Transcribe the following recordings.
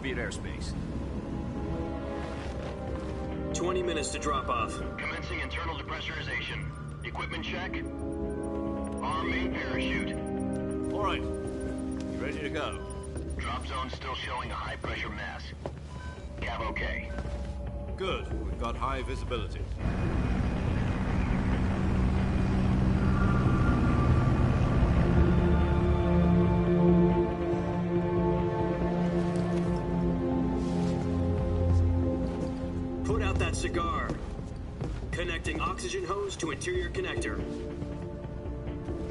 Soviet airspace. 20 minutes to drop off. Commencing internal depressurization. Equipment check. Arm main parachute. All right. You ready to go? Drop zone still showing a high pressure mass. Cav okay. Good. We've got high visibility. Put out that cigar. Connecting oxygen hose to interior connector.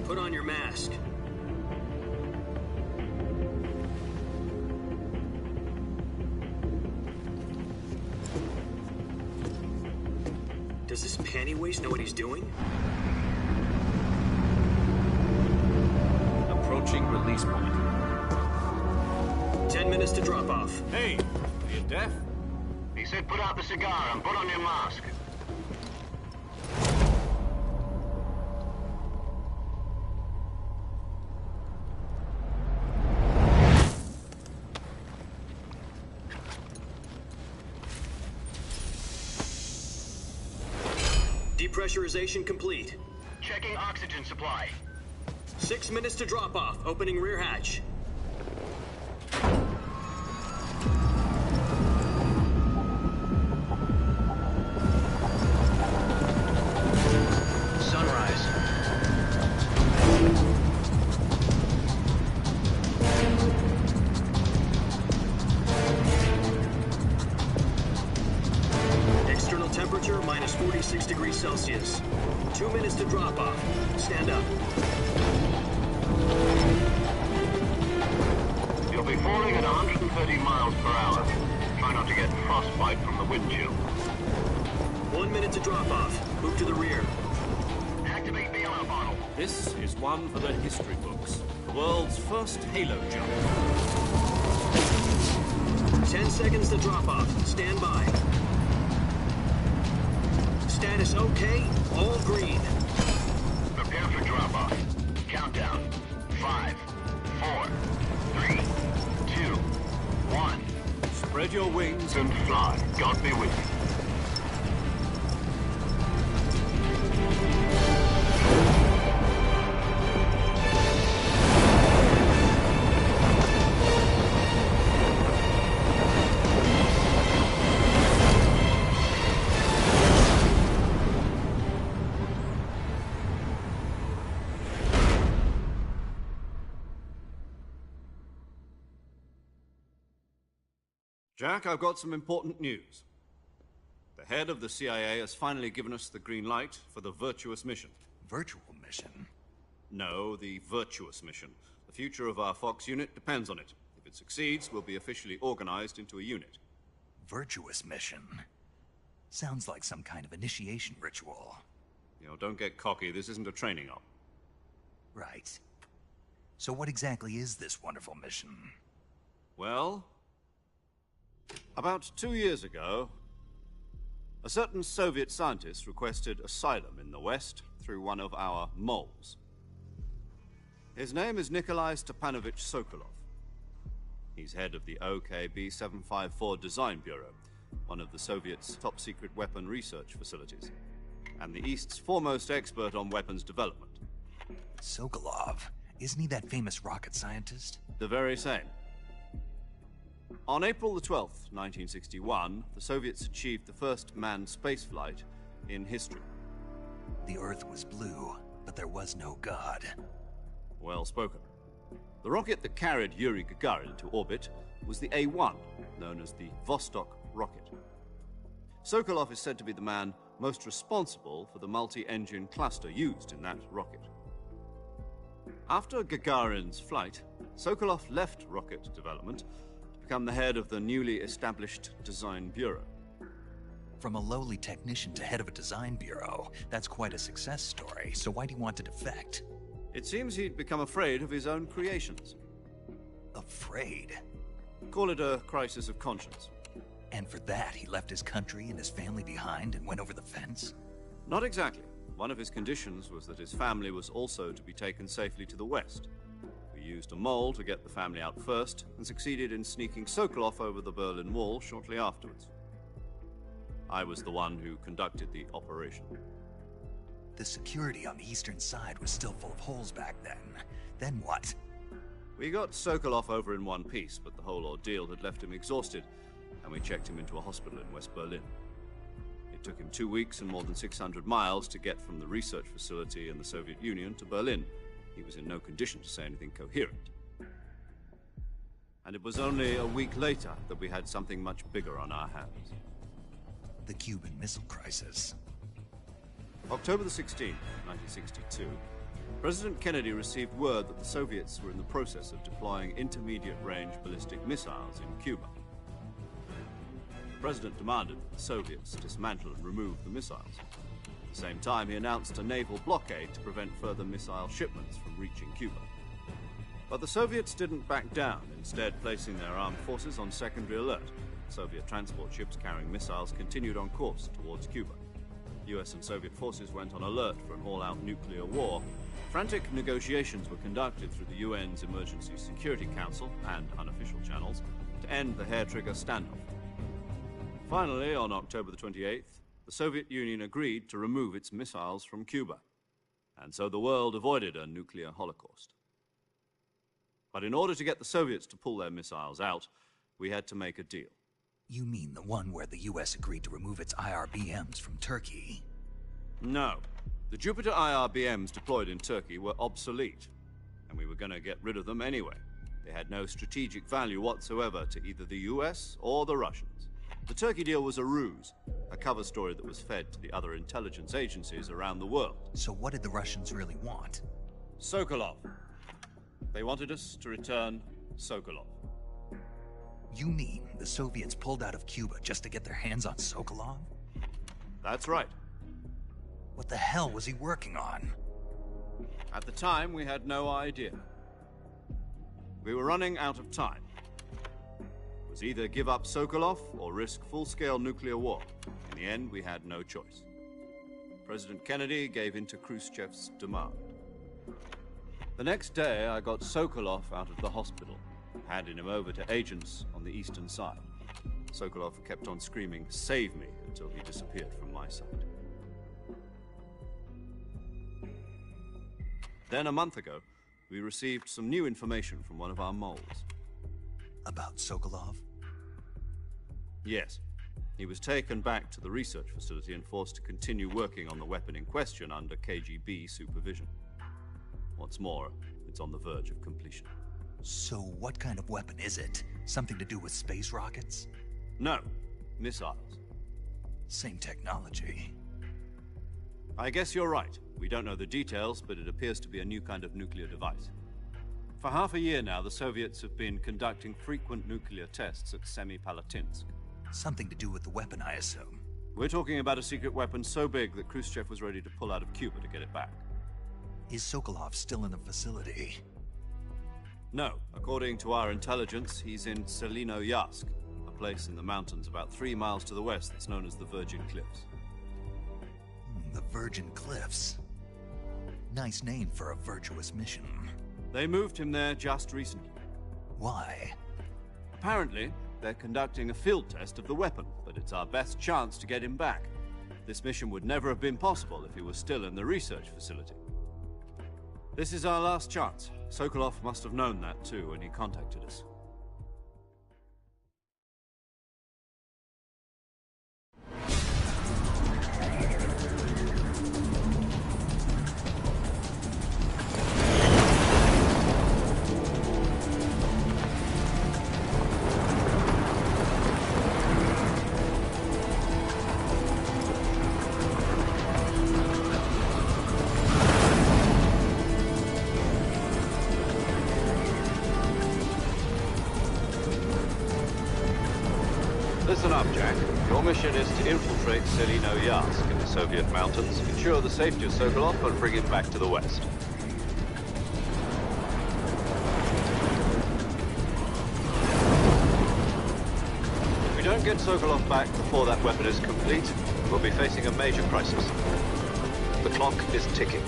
Put on your mask. Does this panty waste know what he's doing? Approaching release point. 10 minutes to drop off. Hey, are you deaf? He said put out the cigar and put on your mask. Depressurization complete. Checking oxygen supply. 6 minutes to drop off. Opening rear hatch. Sunrise. External temperature minus 46 degrees Celsius. 2 minutes to drop off. Stand up. You'll be falling at 130 miles per hour. Try not to get frostbite from the wind chill. 1 minute to drop off. Move to the rear. Activate the ammo bottle. This is one for the history books. The world's first halo jump. 10 seconds to drop off. Stand by. Status okay. All green. Prepare for drop-off. Countdown. 5, 4, 3, 2, 1. Spread your wings And fly. God be with you. Jack, I've got some important news. The head of the CIA has finally given us the green light for the Virtuous Mission. Virtual Mission? No, the Virtuous Mission. The future of our Fox unit depends on it. If it succeeds, we'll be officially organized into a unit. Virtuous Mission? Sounds like some kind of initiation ritual. You know, don't get cocky. This isn't a training op. Right. So what exactly is this wonderful mission? Well, about 2 years ago, a certain Soviet scientist requested asylum in the West through one of our moles. His name is Nikolai Stepanovich Sokolov. He's head of the OKB-754 Design Bureau, one of the Soviets' top-secret weapon research facilities, and the East's foremost expert on weapons development. Sokolov? Isn't he that famous rocket scientist? The very same. On April the 12th, 1961, the Soviets achieved the first manned spaceflight in history. The Earth was blue, but there was no God. Well spoken. The rocket that carried Yuri Gagarin to orbit was the A-1, known as the Vostok rocket. Sokolov is said to be the man most responsible for the multi-engine cluster used in that rocket. After Gagarin's flight, Sokolov left rocket development to become the head of the newly established Design Bureau. From a lowly technician to head of a design bureau, that's quite a success story, so why do you want to defect? It seems he'd become afraid of his own creations. Afraid? Call it a crisis of conscience. And for that, he left his country and his family behind and went over the fence? Not exactly. One of his conditions was that his family was also to be taken safely to the West. For We used a mole to get the family out first, and succeeded in sneaking Sokolov over the Berlin Wall shortly afterwards. I was the one who conducted the operation. The security on the eastern side was still full of holes back then. Then what? We got Sokolov over in one piece, but the whole ordeal had left him exhausted, and we checked him into a hospital in West Berlin. It took him 2 weeks and more than 600 miles to get from the research facility in the Soviet Union to Berlin. He was in no condition to say anything coherent. And it was only a week later that we had something much bigger on our hands. The Cuban Missile Crisis. October the 16th, 1962, President Kennedy received word that the Soviets were in the process of deploying intermediate-range ballistic missiles in Cuba. The President demanded that the Soviets dismantle and remove the missiles. At the same time, he announced a naval blockade to prevent further missile shipments from reaching Cuba. But the Soviets didn't back down, instead placing their armed forces on secondary alert. Soviet transport ships carrying missiles continued on course towards Cuba. US and Soviet forces went on alert for an all-out nuclear war. Frantic negotiations were conducted through the UN's Emergency Security Council and unofficial channels to end the hair-trigger standoff. Finally, on October the 28th, the Soviet Union agreed to remove its missiles from Cuba, and so the world avoided a nuclear holocaust. But in order to get the Soviets to pull their missiles out, we had to make a deal. You mean the one where the US agreed to remove its IRBMs from Turkey? No. The Jupiter IRBMs deployed in Turkey were obsolete, and we were going to get rid of them anyway. They had no strategic value whatsoever to either the US or the Russians. The Turkey deal was a ruse, a cover story that was fed to the other intelligence agencies around the world. So what did the Russians really want? Sokolov. They wanted us to return Sokolov. You mean the Soviets pulled out of Cuba just to get their hands on Sokolov? That's right. What the hell was he working on? At the time, we had no idea. We were running out of time. It was either give up Sokolov or risk full-scale nuclear war. In the end, we had no choice. President Kennedy gave in to Khrushchev's demand. The next day, I got Sokolov out of the hospital, handing him over to agents on the eastern side. Sokolov kept on screaming, "Save me," until he disappeared from my sight. Then, a month ago, we received some new information from one of our moles. About Sokolov? Yes. He was taken back to the research facility and forced to continue working on the weapon in question under KGB supervision. What's more, it's on the verge of completion. So what kind of weapon is it? Something to do with space rockets? No, missiles. Same technology. I guess you're right. We don't know the details, but it appears to be a new kind of nuclear device. For half a year now, the Soviets have been conducting frequent nuclear tests at Semipalatinsk. Something to do with the weapon, I assume. We're talking about a secret weapon so big that Khrushchev was ready to pull out of Cuba to get it back. Is Sokolov still in the facility? No. According to our intelligence, he's in Selinoyarsk, a place in the mountains about 3 miles to the west that's known as the Virgin Cliffs. The Virgin Cliffs. Nice name for a virtuous mission. They moved him there just recently. Why? Apparently, they're conducting a field test of the weapon, but it's our best chance to get him back. This mission would never have been possible if he was still in the research facility. This is our last chance. Sokolov must have known that too when he contacted us. Listen up, Jack. Your mission is to infiltrate Selinoyarsk in the Soviet mountains, ensure the safety of Sokolov, and bring him back to the West. If we don't get Sokolov back before that weapon is complete, we'll be facing a major crisis. The clock is ticking.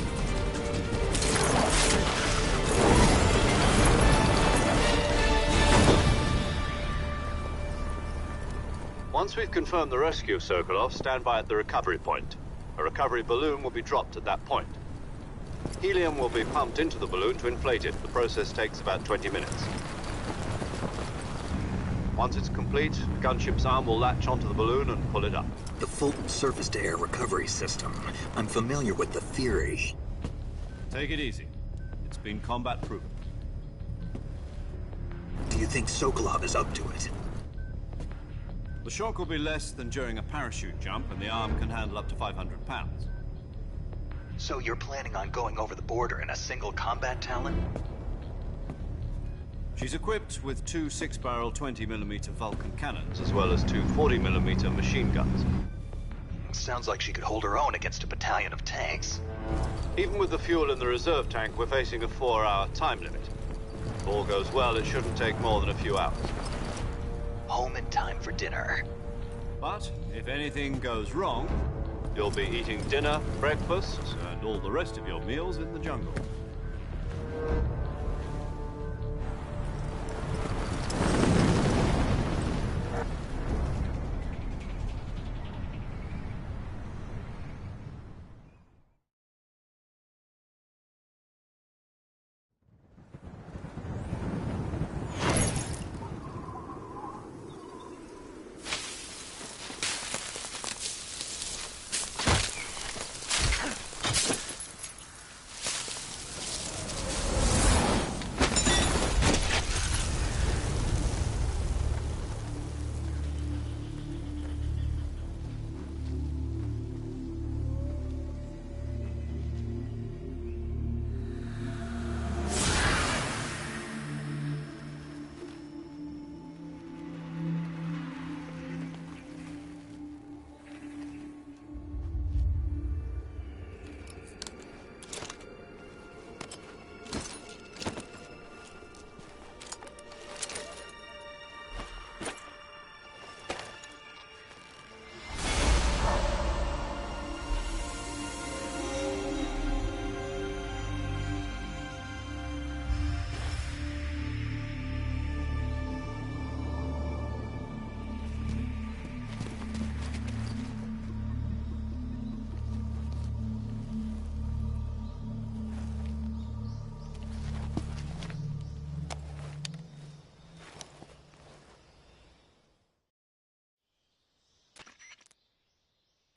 Once we've confirmed the rescue of Sokolov, stand by at the recovery point. A recovery balloon will be dropped at that point. Helium will be pumped into the balloon to inflate it. The process takes about 20 minutes. Once it's complete, the gunship's arm will latch onto the balloon and pull it up. The full surface-to-air recovery system. I'm familiar with the theory. Take it easy. It's been combat-proven. Do you think Sokolov is up to it? The shock will be less than during a parachute jump, and the arm can handle up to 500 pounds. So you're planning on going over the border in a single combat talon? She's equipped with two 6-barrel 20mm Vulcan cannons, as well as two 40mm machine guns. Sounds like she could hold her own against a battalion of tanks. Even with the fuel in the reserve tank, we're facing a 4-hour time limit. If all goes well, it shouldn't take more than a few hours. Home in time for dinner. But if anything goes wrong, you'll be eating dinner, breakfast, and all the rest of your meals in the jungle.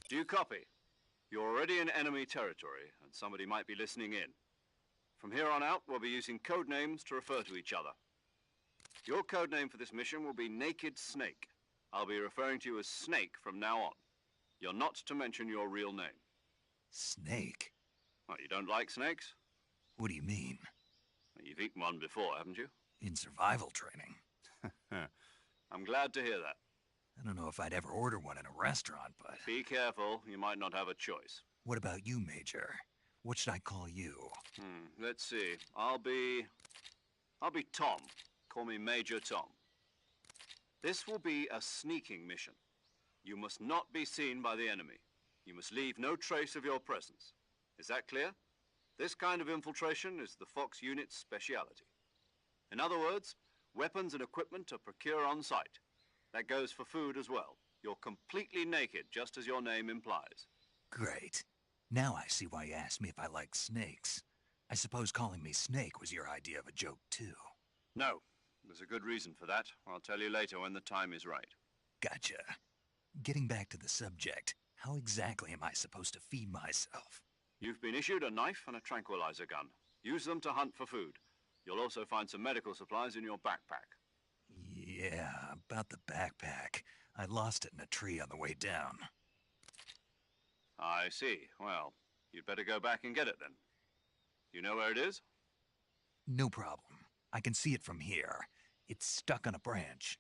Do you copy? You're already in enemy territory, and somebody might be listening in. From here on out, we'll be using code names to refer to each other. Your code name for this mission will be Naked Snake. I'll be referring to you as Snake from now on. You're not to mention your real name. Snake? Well, you don't like snakes? What do you mean? Well, you've eaten one before, haven't you? In survival training. I'm glad to hear that. I don't know if I'd ever order one in a restaurant, but... Be careful, you might not have a choice. What about you, Major? What should I call you? Let's see. I'll be Tom. Call me Major Tom. This will be a sneaking mission. You must not be seen by the enemy. You must leave no trace of your presence. Is that clear? This kind of infiltration is the Fox unit's speciality. In other words, weapons and equipment are procured on site. That goes for food as well. You're completely naked, just as your name implies. Great. Now I see why you asked me if I like snakes. I suppose calling me Snake was your idea of a joke, too. No. There's a good reason for that. I'll tell you later when the time is right. Gotcha. Getting back to the subject, how exactly am I supposed to feed myself? You've been issued a knife and a tranquilizer gun. Use them to hunt for food. You'll also find some medical supplies in your backpack. Yeah, about the backpack. I lost it in a tree on the way down. I see. Well, you'd better go back and get it then. You know where it is? No problem. I can see it from here. It's stuck on a branch.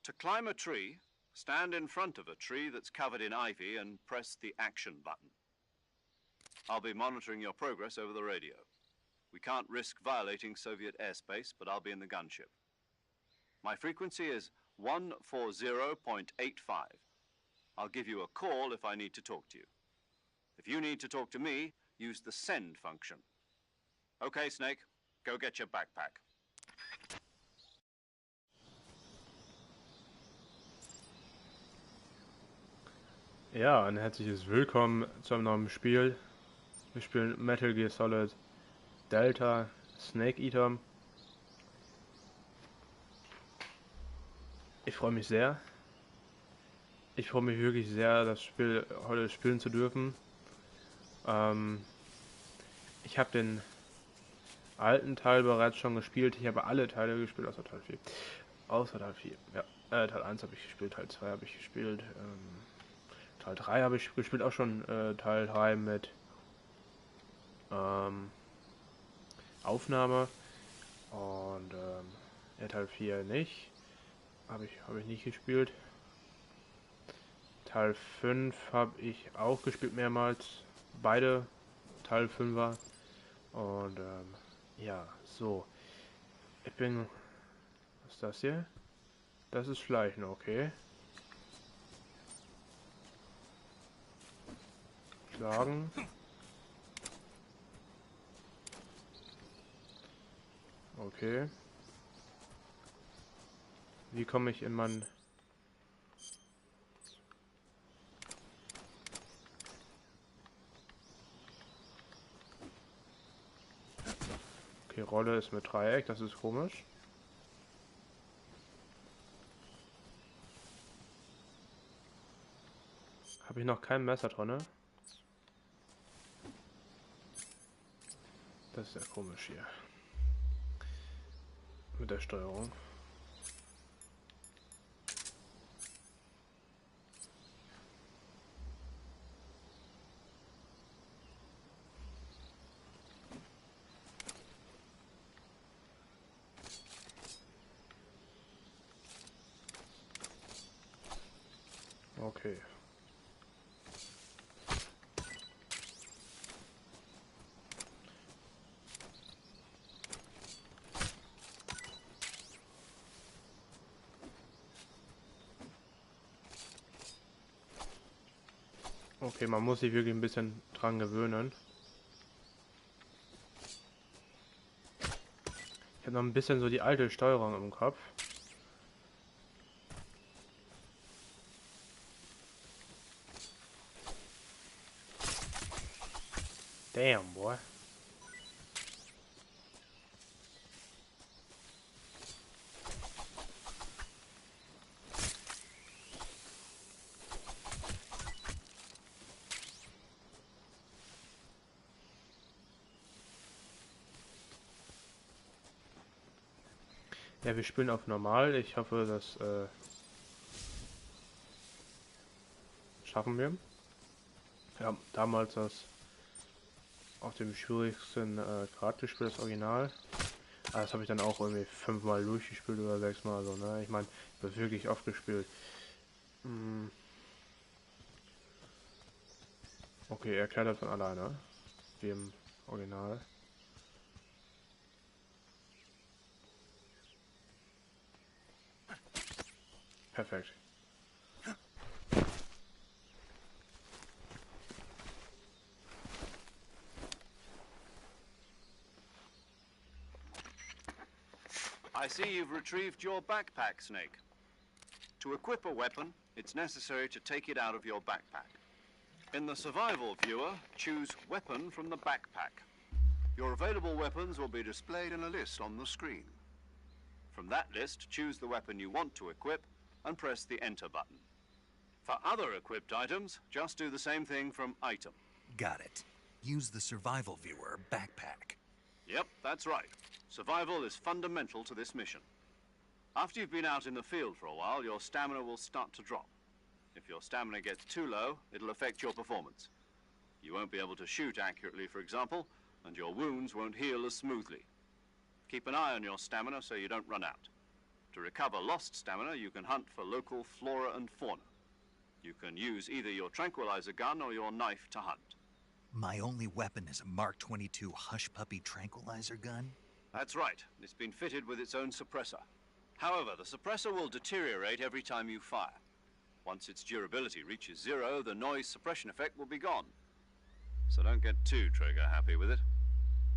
To climb a tree, stand in front of a tree that's covered in ivy and press the action button. I'll be monitoring your progress over the radio. We can't risk violating Soviet airspace, but I'll be in the gunship. My frequency is 140.85. I'll give you a call if I need to talk to you. If you need to talk to me, use the send function. Okay, Snake, go get your backpack. Ja, ein herzliches Willkommen zu einem neuen Spiel. Wir spielen Metal Gear Solid Delta Snake Eater. Ich freue mich sehr. Ich freue mich wirklich sehr, das Spiel heute spielen zu dürfen. Ich habe den alten Teil bereits schon gespielt. Ich habe alle Teile gespielt, außer Teil 4. Außer Teil 4, ja. Teil 1 habe ich gespielt, Teil 2 habe ich gespielt. Teil 3 habe ich gespielt, auch schon Teil 3 mit Aufnahme. Und Teil 4 nicht. Habe ich nicht gespielt. Teil 5 habe ich auch gespielt mehrmals. Beide Teil 5er. Und ja, so. Ich bin... Was ist das hier? Das ist Schleichen, okay. Schlagen. Okay. Wie komme ich in mein... Okay, Rolle ist mit Dreieck, das ist komisch. Habe ich noch kein Messer drin, ne? Das ist ja komisch hier. Mit der Steuerung. Okay. Okay, man muss sich wirklich ein bisschen dran gewöhnen. Ich habe noch ein bisschen so die alte Steuerung im Kopf. Damn, boy. Ja, wir spielen auf normal. Ich hoffe, das schaffen wir. Ja, damals das auf dem schwierigsten Grad gespielt, das Original. Aber das habe ich dann auch irgendwie 5-mal durchgespielt oder 6-mal so, ne? Ich meine, ich habe wirklich oft gespielt. Okay, er klettert von alleine. Wie im Original. Perfekt. I see you've retrieved your backpack, Snake. To equip a weapon, it's necessary to take it out of your backpack. In the survival viewer, choose Weapon from the backpack. Your available weapons will be displayed in a list on the screen. From that list, choose the weapon you want to equip and press the Enter button. For other equipped items, just do the same thing from Item. Got it. Use the survival viewer backpack. Yep, that's right. Survival is fundamental to this mission. After you've been out in the field for a while, your stamina will start to drop. If your stamina gets too low, it'll affect your performance. You won't be able to shoot accurately, for example, and your wounds won't heal as smoothly. Keep an eye on your stamina so you don't run out. To recover lost stamina, you can hunt for local flora and fauna. You can use either your tranquilizer gun or your knife to hunt. My only weapon is a Mark 22 Hush Puppy tranquilizer gun? That's right. It's been fitted with its own suppressor. However, the suppressor will deteriorate every time you fire. Once its durability reaches 0, the noise suppression effect will be gone. So don't get too trigger-happy with it.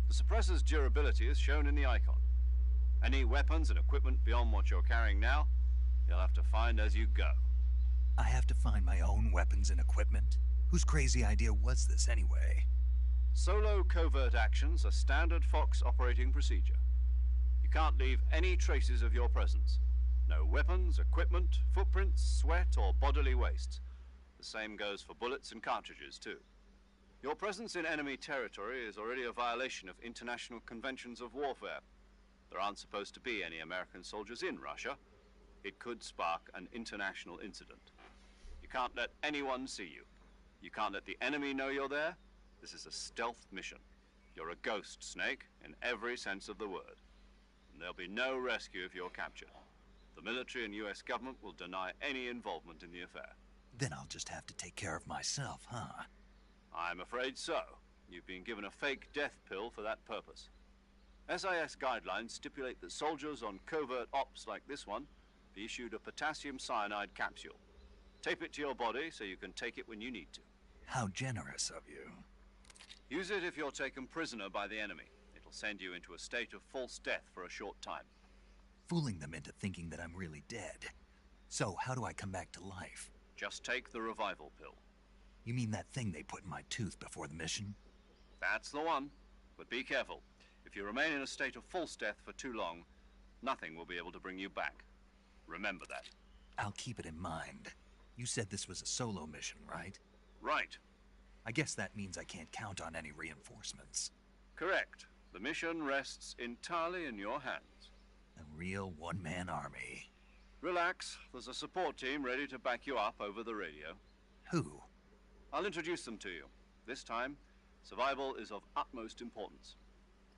The suppressor's durability is shown in the icon. Any weapons and equipment beyond what you're carrying now, you'll have to find as you go. I have to find my own weapons and equipment? Whose crazy idea was this anyway? Solo covert actions are standard Fox operating procedure. You can't leave any traces of your presence. No weapons, equipment, footprints, sweat, or bodily waste. The same goes for bullets and cartridges, too. Your presence in enemy territory is already a violation of international conventions of warfare. There aren't supposed to be any American soldiers in Russia. It could spark an international incident. You can't let anyone see you. You can't let the enemy know you're there. This is a stealth mission. You're a ghost, Snake, in every sense of the word. And there'll be no rescue if you're captured. The military and US government will deny any involvement in the affair. Then I'll just have to take care of myself, huh? I'm afraid so. You've been given a fake death pill for that purpose. SIS guidelines stipulate that soldiers on covert ops like this one be issued a potassium cyanide capsule. Tape it to your body so you can take it when you need to. How generous of you. Use it if you're taken prisoner by the enemy. It'll send you into a state of false death for a short time. Fooling them into thinking that I'm really dead. So, how do I come back to life? Just take the revival pill. You mean that thing they put in my tooth before the mission? That's the one. But be careful. If you remain in a state of false death for too long, nothing will be able to bring you back. Remember that. I'll keep it in mind. You said this was a solo mission, right? Right. I guess that means I can't count on any reinforcements. Correct. The mission rests entirely in your hands. A real one-man army. Relax. There's a support team ready to back you up over the radio. Who? I'll introduce them to you. This time, survival is of utmost importance.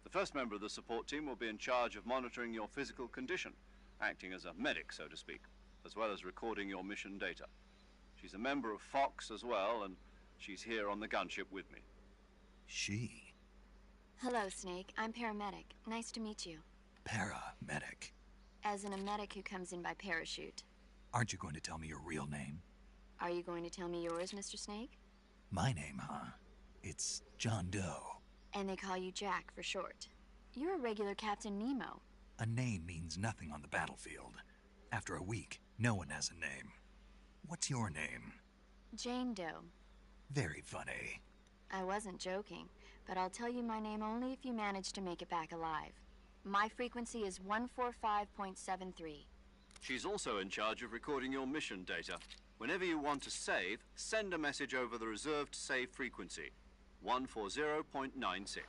The first member of the support team will be in charge of monitoring your physical condition, acting as a medic, so to speak, as well as recording your mission data. She's a member of Fox as well, and she's here on the gunship with me. She? Hello, Snake. I'm paramedic. Nice to meet you. Paramedic. As in a medic who comes in by parachute. Aren't you going to tell me your real name? Are you going to tell me yours, Mr. Snake? My name, huh? It's John Doe. And they call you Jack for short. You're a regular Captain Nemo. A name means nothing on the battlefield. After a week, no one has a name. What's your name? Jane Doe. Very funny. I wasn't joking, but I'll tell you my name only if you manage to make it back alive. My frequency is 145.73. She's also in charge of recording your mission data. Whenever you want to save, send a message over the reserved save frequency, 140.96.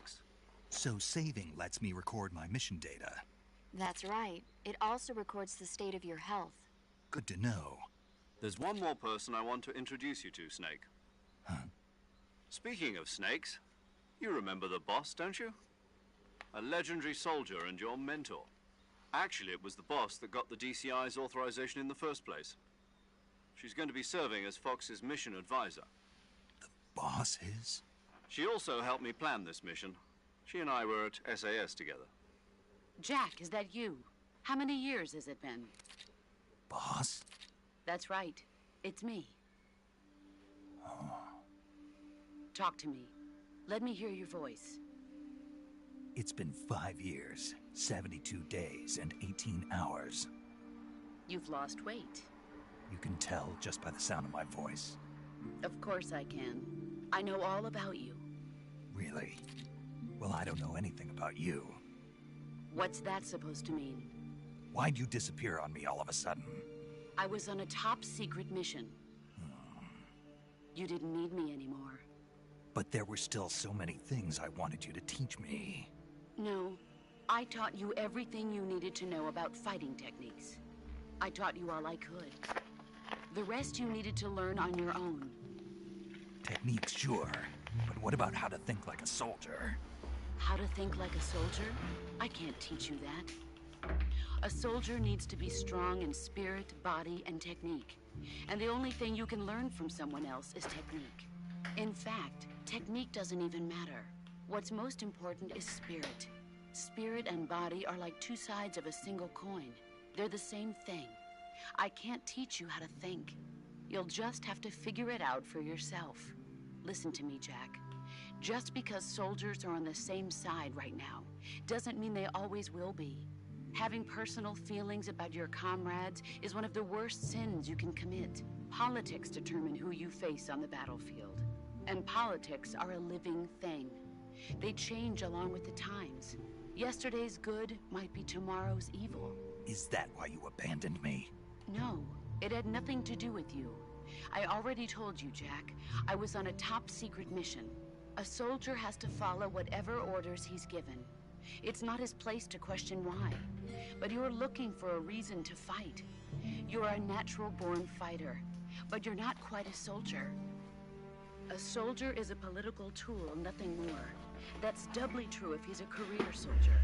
So saving lets me record my mission data. That's right. It also records the state of your health. Good to know. There's one more person I want to introduce you to, Snake. Huh? Speaking of snakes, you remember the boss, don't you? A legendary soldier and your mentor. Actually, it was the boss that got the DCI's authorization in the first place. She's going to be serving as Fox's mission advisor. The boss is? She also helped me plan this mission. She and I were at SAS together. Jack, is that you? How many years has it been? Boss? That's right. It's me. Oh. Talk to me. Let me hear your voice. It's been 5 years, 72 days, and 18 hours. You've lost weight. You can tell just by the sound of my voice. Of course I can. I know all about you. Really? Well, I don't know anything about you. What's that supposed to mean? Why'd you disappear on me all of a sudden? I was on a top-secret mission. You didn't need me anymore. But there were still so many things I wanted you to teach me. No. I taught you everything you needed to know about fighting techniques. I taught you all I could. The rest you needed to learn on your own. Techniques, sure. But what about how to think like a soldier? How to think like a soldier? I can't teach you that. A soldier needs to be strong in spirit, body, and technique. And the only thing you can learn from someone else is technique. In fact, technique doesn't even matter. What's most important is spirit. Spirit and body are like two sides of a single coin. They're the same thing. I can't teach you how to think. You'll just have to figure it out for yourself. Listen to me, Jack. Just because soldiers are on the same side right now doesn't mean they always will be. Having personal feelings about your comrades is one of the worst sins you can commit. Politics determine who you face on the battlefield. And politics are a living thing. They change along with the times. Yesterday's good might be tomorrow's evil. Is that why you abandoned me? No, it had nothing to do with you. I already told you, Jack. I was on a top-secret mission. A soldier has to follow whatever orders he's given. It's not his place to question why. But you're looking for a reason to fight. You're a natural-born fighter, but you're not quite a soldier. A soldier is a political tool, nothing more. That's doubly true if he's a career soldier.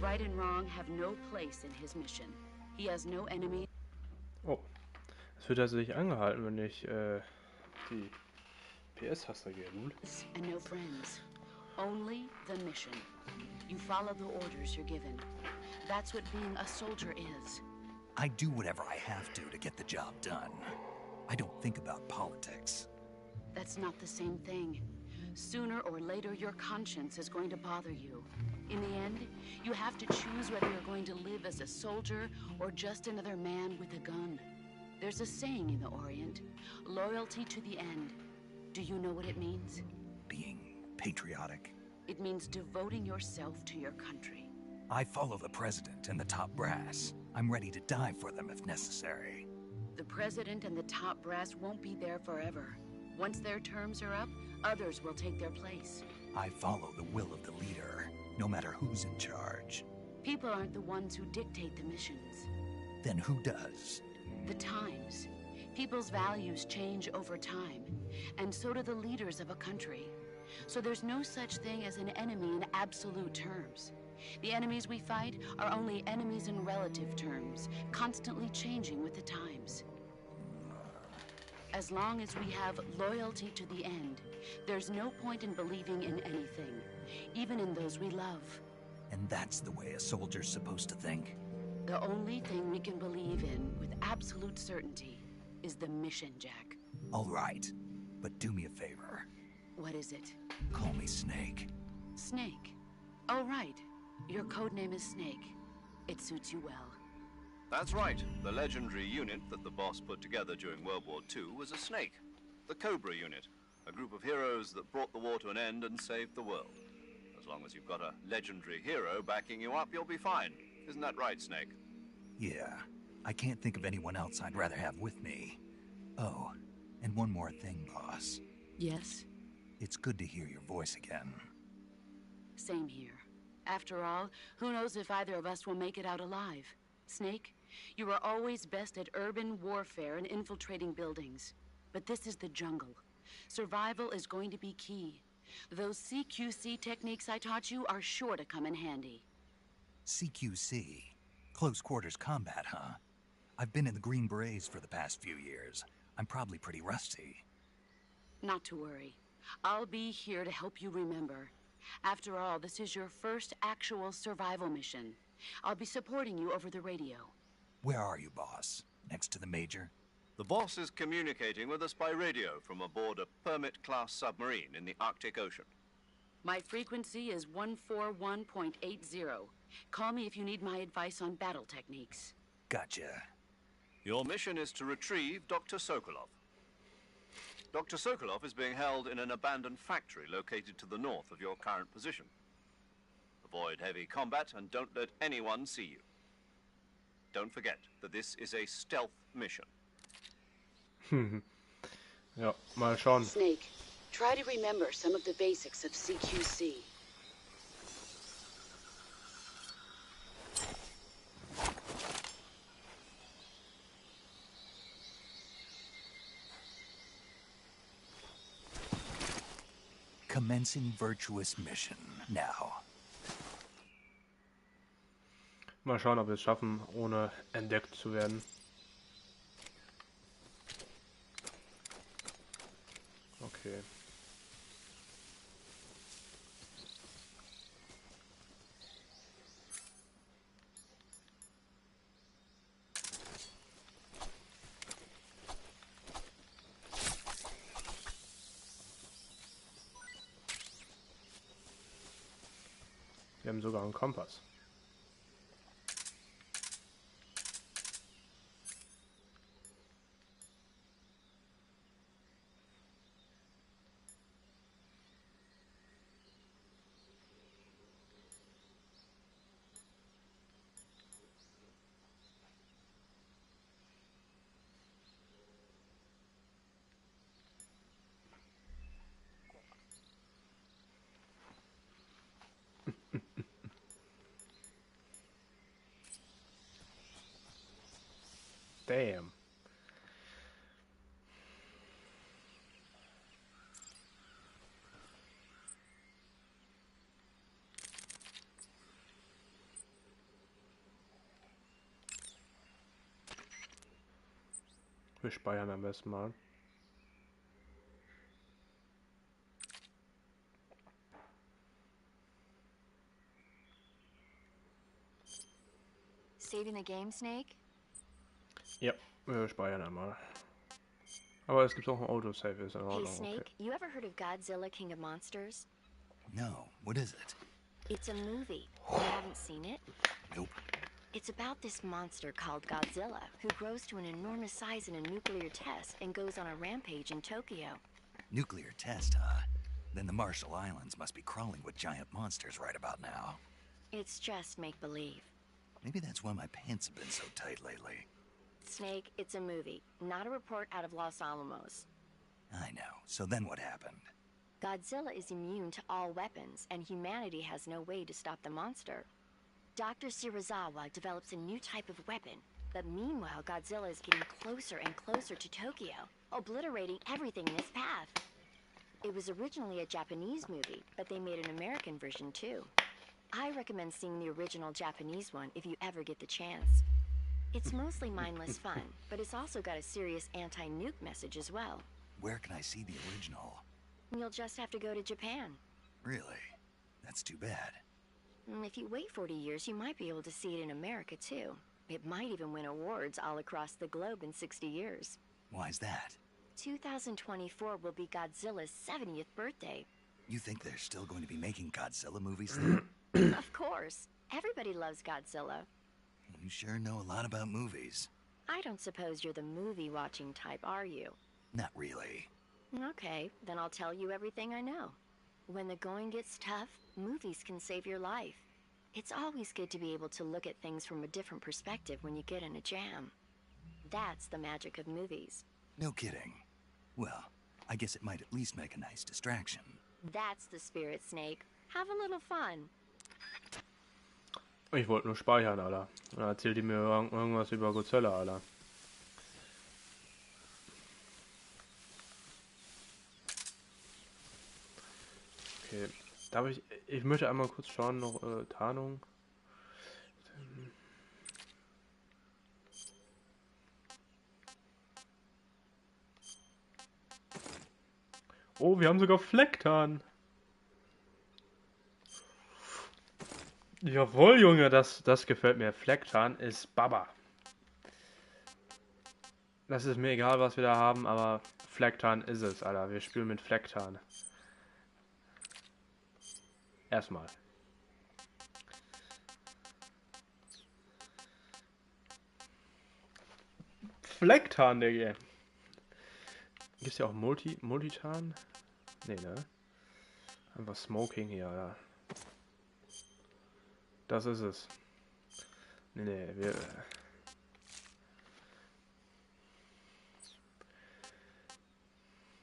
Right and wrong have no place in his mission. He has no enemy. Oh, es wird also nicht angehalten, wenn ich die PS-Taste gehe. And no friends. Only the mission. You follow the orders you're given. That's what being a soldier is. I do whatever I have to get the job done. I don't think about politics. That's not the same thing. Sooner or later, your conscience is going to bother you. In the end, you have to choose whether you're going to live as a soldier or just another man with a gun. There's a saying in the Orient, loyalty to the end. Do you know what it means? Being patriotic. It means devoting yourself to your country. I follow the president and the top brass. I'm ready to die for them if necessary. The president and the top brass won't be there forever. Once their terms are up, others will take their place. I follow the will of the leader, no matter who's in charge. People aren't the ones who dictate the missions. Then who does? The times. People's values change over time, and so do the leaders of a country. So there's no such thing as an enemy in absolute terms. The enemies we fight are only enemies in relative terms, constantly changing with the times. As long as we have loyalty to the end, there's no point in believing in anything, even in those we love. And that's the way a soldier's supposed to think? The only thing we can believe in with absolute certainty is the mission, Jack. All right, but do me a favor. What is it? Call me Snake. Snake? Oh, right. Your codename is Snake. It suits you well. That's right. The legendary unit that the boss put together during World War II was a snake. The Cobra unit. A group of heroes that brought the war to an end and saved the world. As long as you've got a legendary hero backing you up, you'll be fine. Isn't that right, Snake? Yeah. I can't think of anyone else I'd rather have with me. Oh, and one more thing, boss. Yes? It's good to hear your voice again. Same here. After all, who knows if either of us will make it out alive? Snake, you are always best at urban warfare and infiltrating buildings. But this is the jungle. Survival is going to be key. Those CQC techniques I taught you are sure to come in handy. CQC? Close quarters combat, huh? I've been in the Green Berets for the past few years. I'm probably pretty rusty. Not to worry. I'll be here to help you remember. After all, this is your first actual survival mission. I'll be supporting you over the radio. Where are you, boss? Next to the Major? The boss is communicating with us by radio from aboard a Permit-class submarine in the Arctic Ocean. My frequency is 141.80. Call me if you need my advice on battle techniques. Gotcha. Your mission is to retrieve Dr. Sokolov. Dr. Sokolov is being held in an abandoned factory located to the north of your current position. Avoid heavy combat and don't let anyone see you. Don't forget that this is a stealth mission. Ja, mal schauen. Snake, try to remember some of the basics of CQC. Commencing Virtuous Mission now. Mal schauen, ob wir es schaffen, ohne entdeckt zu werden. Okay. Wir haben sogar einen Kompass. Damn. Wir speichern am besten mal. Saving the game, Snake? Ja, wir speichern einmal. Aber es gibt auch ein Autosave, ist in Hey, Ordnung. Snake, Okay. you ever heard of Godzilla, King of Monsters? No, what is it? It's a movie. You haven't seen it? Nope. It's about this monster called Godzilla, who grows to an enormous size in a nuclear test and goes on a rampage in Tokyo. Nuclear test, huh? Then the Marshall Islands must be crawling with giant monsters right about now. It's just make-believe. Maybe that's why my pants have been so tight lately. Snake, it's a movie, not a report out of Los Alamos. I know. So then what happened? Godzilla is immune to all weapons, and humanity has no way to stop the monster. Dr. Shirazawa develops a new type of weapon, but meanwhile Godzilla is getting closer and closer to Tokyo, obliterating everything in its path. It was originally a Japanese movie, but they made an American version too. I recommend seeing the original Japanese one if you ever get the chance. It's mostly mindless fun, but it's also got a serious anti-nuke message as well. Where can I see the original? You'll just have to go to Japan. Really? That's too bad. If you wait 40 years, you might be able to see it in America too. It might even win awards all across the globe in 60 years. Why's that? 2024 will be Godzilla's 70th birthday. You think they're still going to be making Godzilla movies then? Of course. Everybody loves Godzilla. You sure know a lot about movies. I don't suppose you're the movie-watching type, are you? Not really. Okay, then I'll tell you everything I know. When the going gets tough, movies can save your life. It's always good to be able to look at things from a different perspective when you get in a jam. That's the magic of movies. No kidding. Well, I guess it might at least make a nice distraction. That's the spirit, Snake. Have a little fun. Ich wollte nur speichern, Alter. Dann erzählt die mir irgendwas über Godzilla, Alter. Okay, darf ich möchte einmal kurz schauen, noch Tarnung. Oh, wir haben sogar Flecktarn. Jawohl, Junge, das gefällt mir. Flecktarn ist Baba. Das ist mir egal, was wir da haben, aber Flecktarn ist es, Alter. Wir spielen mit Flecktarn. Erstmal. Flecktarn, Digga. Gibt's ja auch Multitarn? Nee, ne? Einfach Smoking hier, Alter. Das ist es. Nee, wir...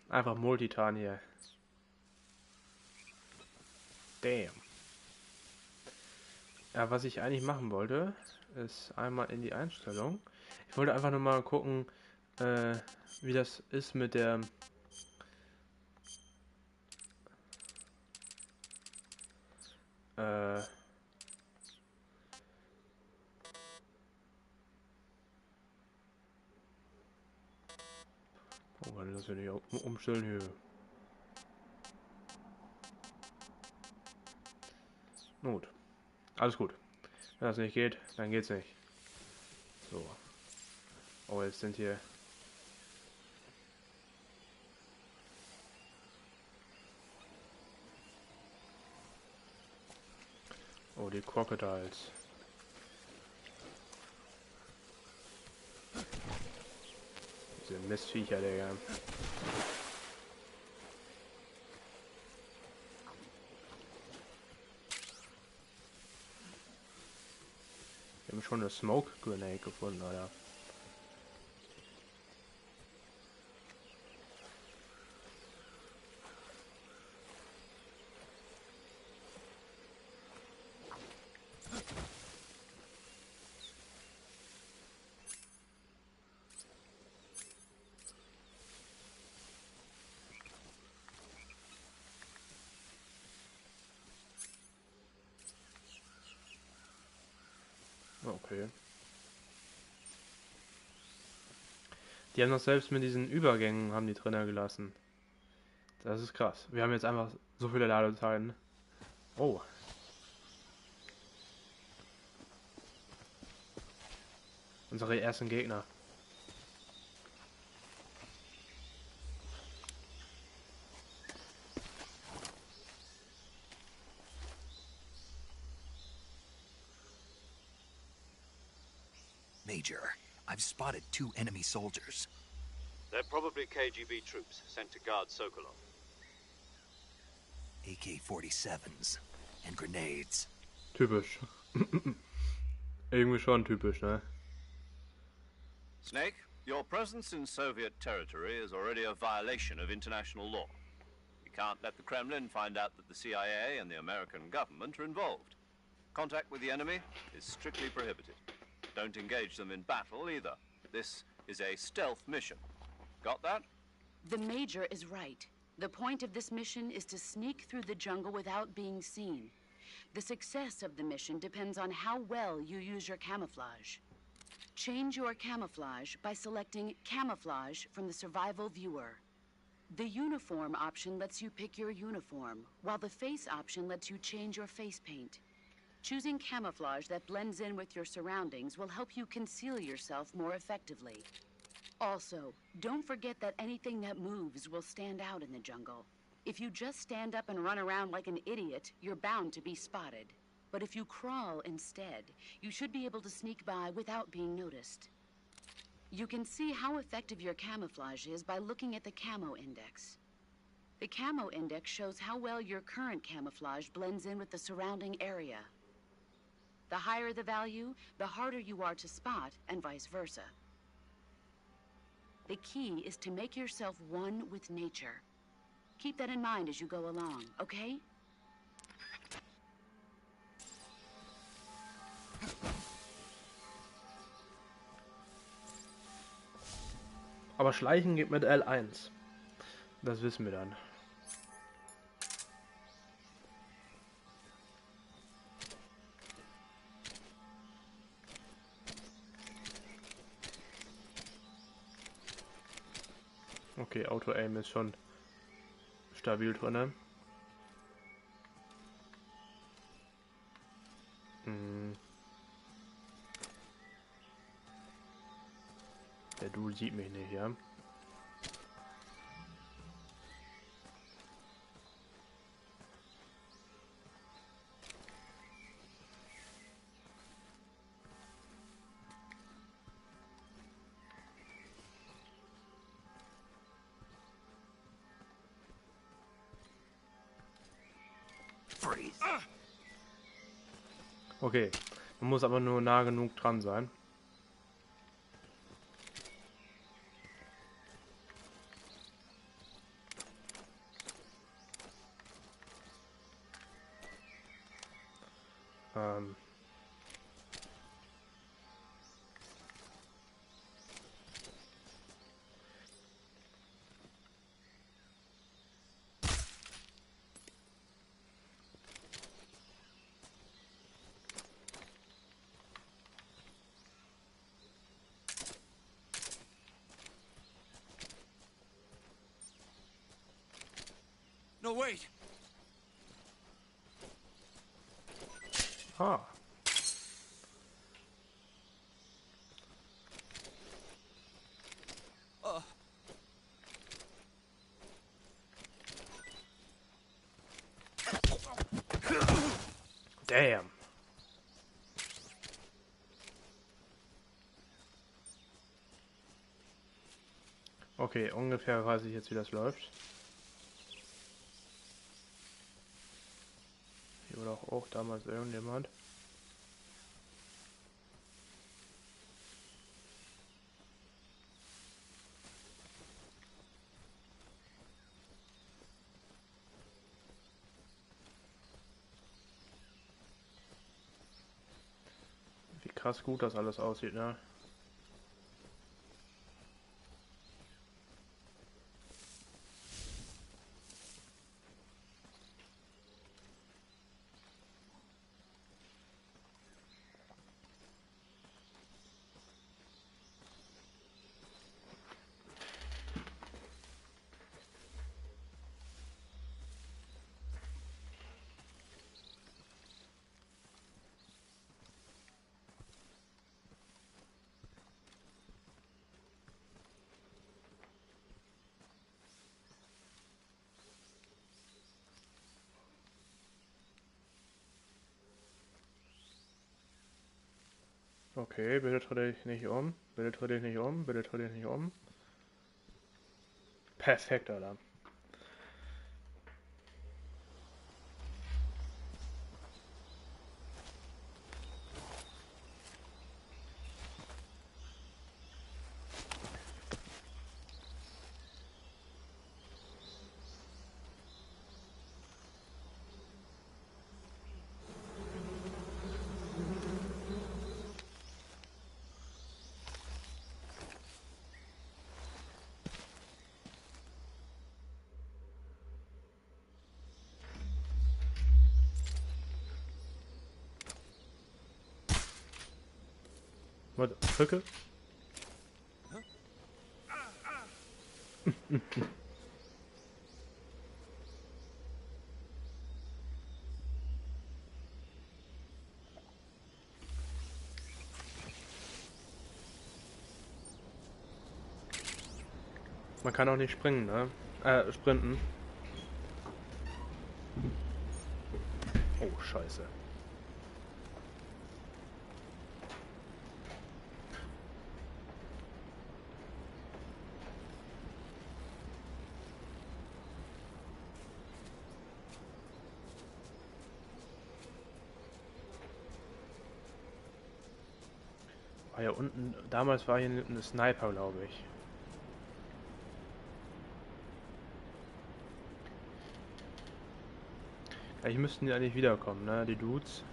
Einfach Multitarn hier. Damn. Ja, was ich eigentlich machen wollte, ist einmal in die Einstellung. Ich wollte einfach nur mal gucken, wie das ist mit der... Oh, warte, das will ich auch umstellen hier. Gut. Alles gut. Wenn das nicht geht, dann geht's nicht. So. Oh, jetzt sind hier... Oh, die Crocodiles. Diese Mistviecher, Digga. Wir haben schon eine Smoke Grenade gefunden, Alter. Okay. Die haben das selbst mit diesen Übergängen haben die drinnen gelassen. Das ist krass. Wir haben jetzt einfach so viele Ladezeiten. Oh. Unsere ersten Gegner. Major, I've spotted 2 enemy soldiers. They're probably KGB troops sent to guard Sokolov. AK-47s and grenades. Typisch. Irgendwie schon typisch, ne? Snake, your presence in Soviet territory is already a violation of international law. You can't let the Kremlin find out that the CIA and the American government are involved. Contact with the enemy is strictly prohibited. Don't engage them in battle either. This is a stealth mission. Got that? The Major is right. The point of this mission is to sneak through the jungle without being seen. The success of the mission depends on how well you use your camouflage. Change your camouflage by selecting Camouflage from the Survival Viewer. The Uniform option lets you pick your uniform, while the Face option lets you change your face paint. Choosing camouflage that blends in with your surroundings will help you conceal yourself more effectively. Also, don't forget that anything that moves will stand out in the jungle. If you just stand up and run around like an idiot, you're bound to be spotted. But if you crawl instead, you should be able to sneak by without being noticed. You can see how effective your camouflage is by looking at the Camo Index. The Camo Index shows how well your current camouflage blends in with the surrounding area. The higher the value, the harder you are to spot, and vice versa. The key is to make yourself one with nature. Keep that in mind as you go along, okay? Aber Schleichen geht mit L1. Das wissen wir dann. Okay, Auto-Aim ist schon stabil drin. Der Dude sieht mich nicht, ja? Okay, man muss aber nur nah genug dran sein. No, wait. Ah. Damn. Okay, ungefähr weiß ich jetzt, wie das läuft. Hier war doch auch damals irgendjemand. Wie krass gut das alles aussieht, ne? Okay, bitte dreh dich nicht um. Bitte dreh dich nicht um. Bitte dreh dich nicht um. Perfekt, Alter. Warte, drücke. Man kann auch nicht springen, ne? Sprinten. Oh, scheiße. War ja unten, damals war hier eine Sniper, glaube ich. Eigentlich müssten die eigentlich wiederkommen, ne, die Dudes.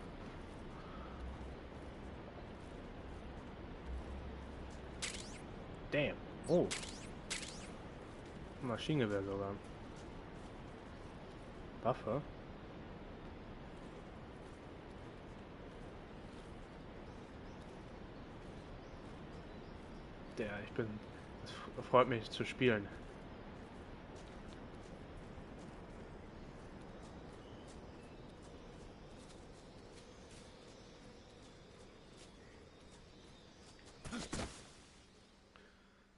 Damn. Oh. Maschinengewehr sogar. Waffe. Es freut mich zu spielen.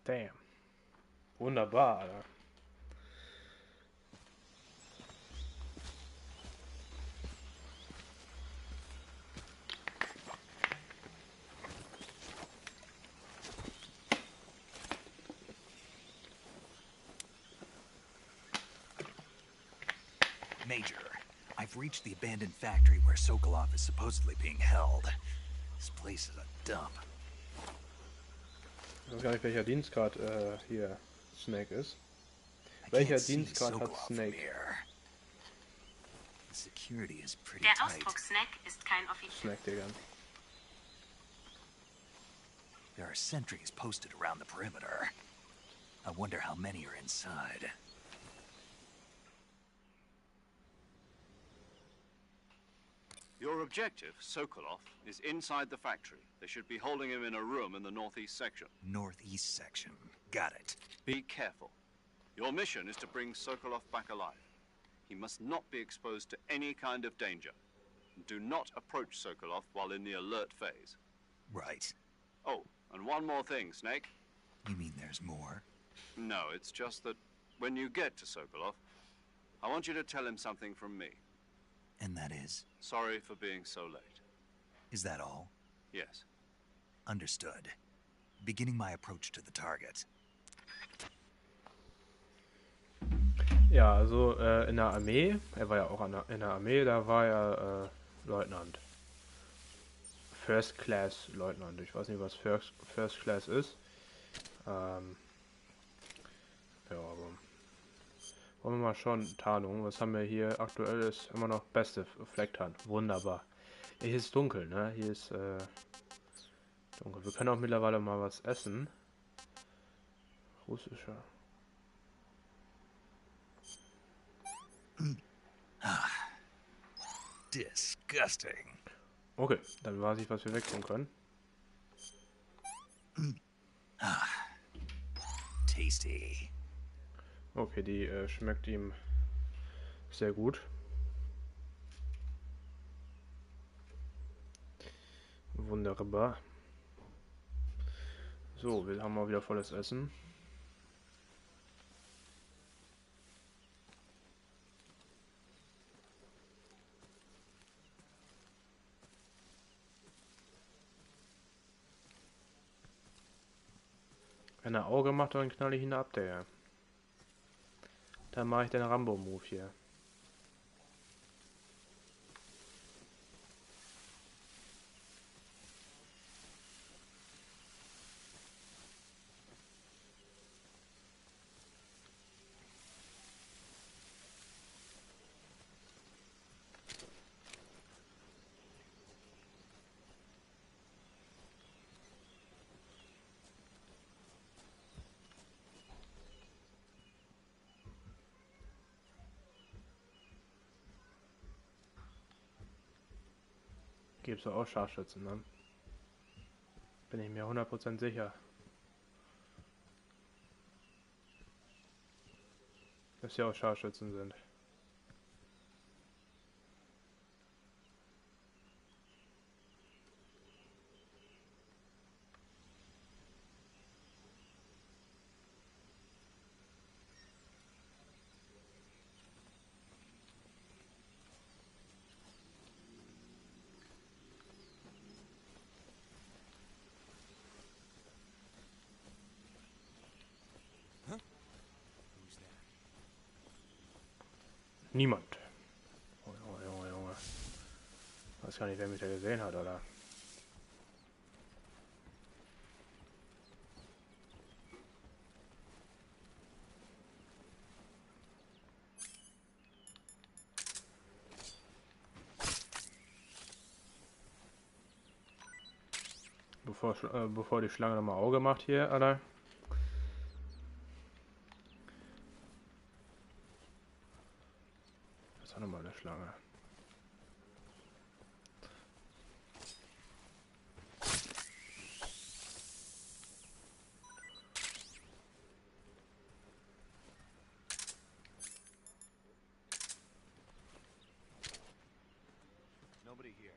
Damn. Wunderbar, Alter. Major, I've reached the abandoned factory where Sokolov is supposedly being held. This place is a dump. Ich weiß gar nicht, welcher Dienstgrad hier Snake ist. Welcher Dienstgrad hat Snake? Der Ausdruck Snack ist kein offizieller. Snack, Digga. There are sentries posted around the perimeter. I wonder how many are inside. Your objective, Sokolov, is inside the factory. They should be holding him in a room in the northeast section. Northeast section. Got it. Be careful. Your mission is to bring Sokolov back alive. He must not be exposed to any kind of danger. Do not approach Sokolov while in the alert phase. Right. Oh, and one more thing, Snake. You mean there's more? No, it's just that when you get to Sokolov, I want you to tell him something from me. And that is? Sorry for being so late. Is that all? Yes. Understood. Beginning my approach to the target. Ja, also in der Armee, er war ja auch in der Armee, da war er Leutnant. First Class Leutnant. Ich weiß nicht, was First Class ist. Ja, aber wollen wir mal schauen. Tarnung. Was haben wir hier? Aktuell ist immer noch beste Flecktarn. Wunderbar. Ja, hier ist dunkel, ne? Hier ist dunkel. Wir können auch mittlerweile mal was essen. Russischer. Disgusting. Okay, dann weiß ich, was wir wegtun können. Tasty. Okay, die schmeckt ihm sehr gut. Wunderbar. So, wir haben mal wieder volles Essen. Wenn er Auge macht, dann knall ich ihn ab, der. Dann mache ich den Rambo-Move hier. Gibt's auch Scharfschützen, ne? Bin ich mir 100% sicher. Dass hier auch Scharfschützen sind. Niemand. Oh, Junge, Junge, Junge. Weiß gar nicht, wer mich da gesehen hat, oder? Bevor die Schlange nochmal Auge macht hier, Alter. Das war nochmal eine Schlange. Nobody here.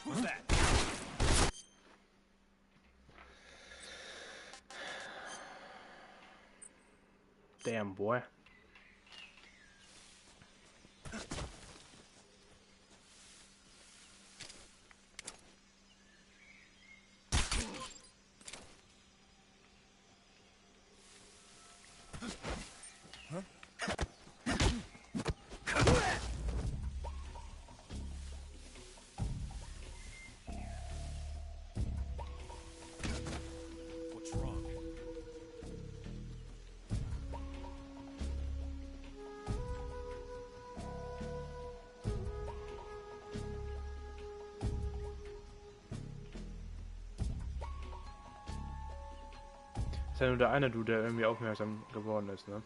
Who's that? Damn, boy. What's wrong? Ist ja nur der eine Dude, der irgendwie aufmerksam geworden ist, ne?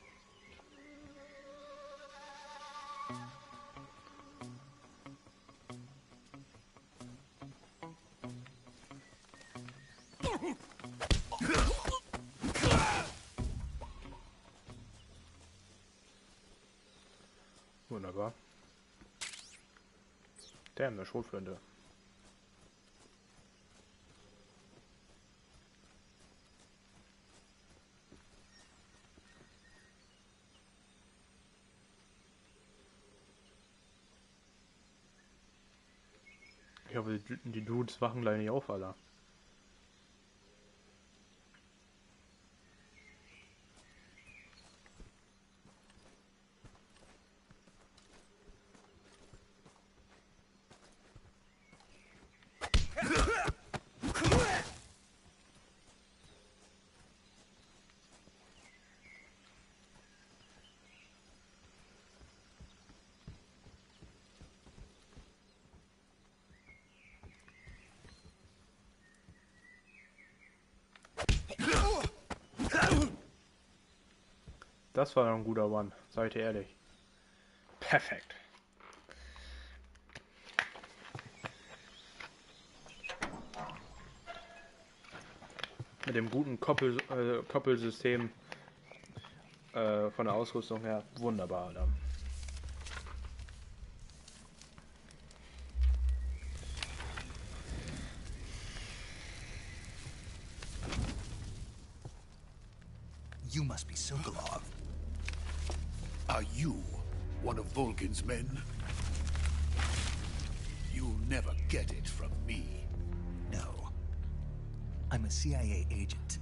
Wunderbar. Der eine Schrotflinte. Ich hoffe, die Dudes wachen gleich nicht auf, Alter. Das war ein guter One, seid ihr ehrlich. Perfekt. Mit dem guten Koppelsystem von der Ausrüstung her wunderbar, Alter. You must be Sokolov. Are you one of Volgin's men? You'll never get it from me. No. I'm a CIA agent.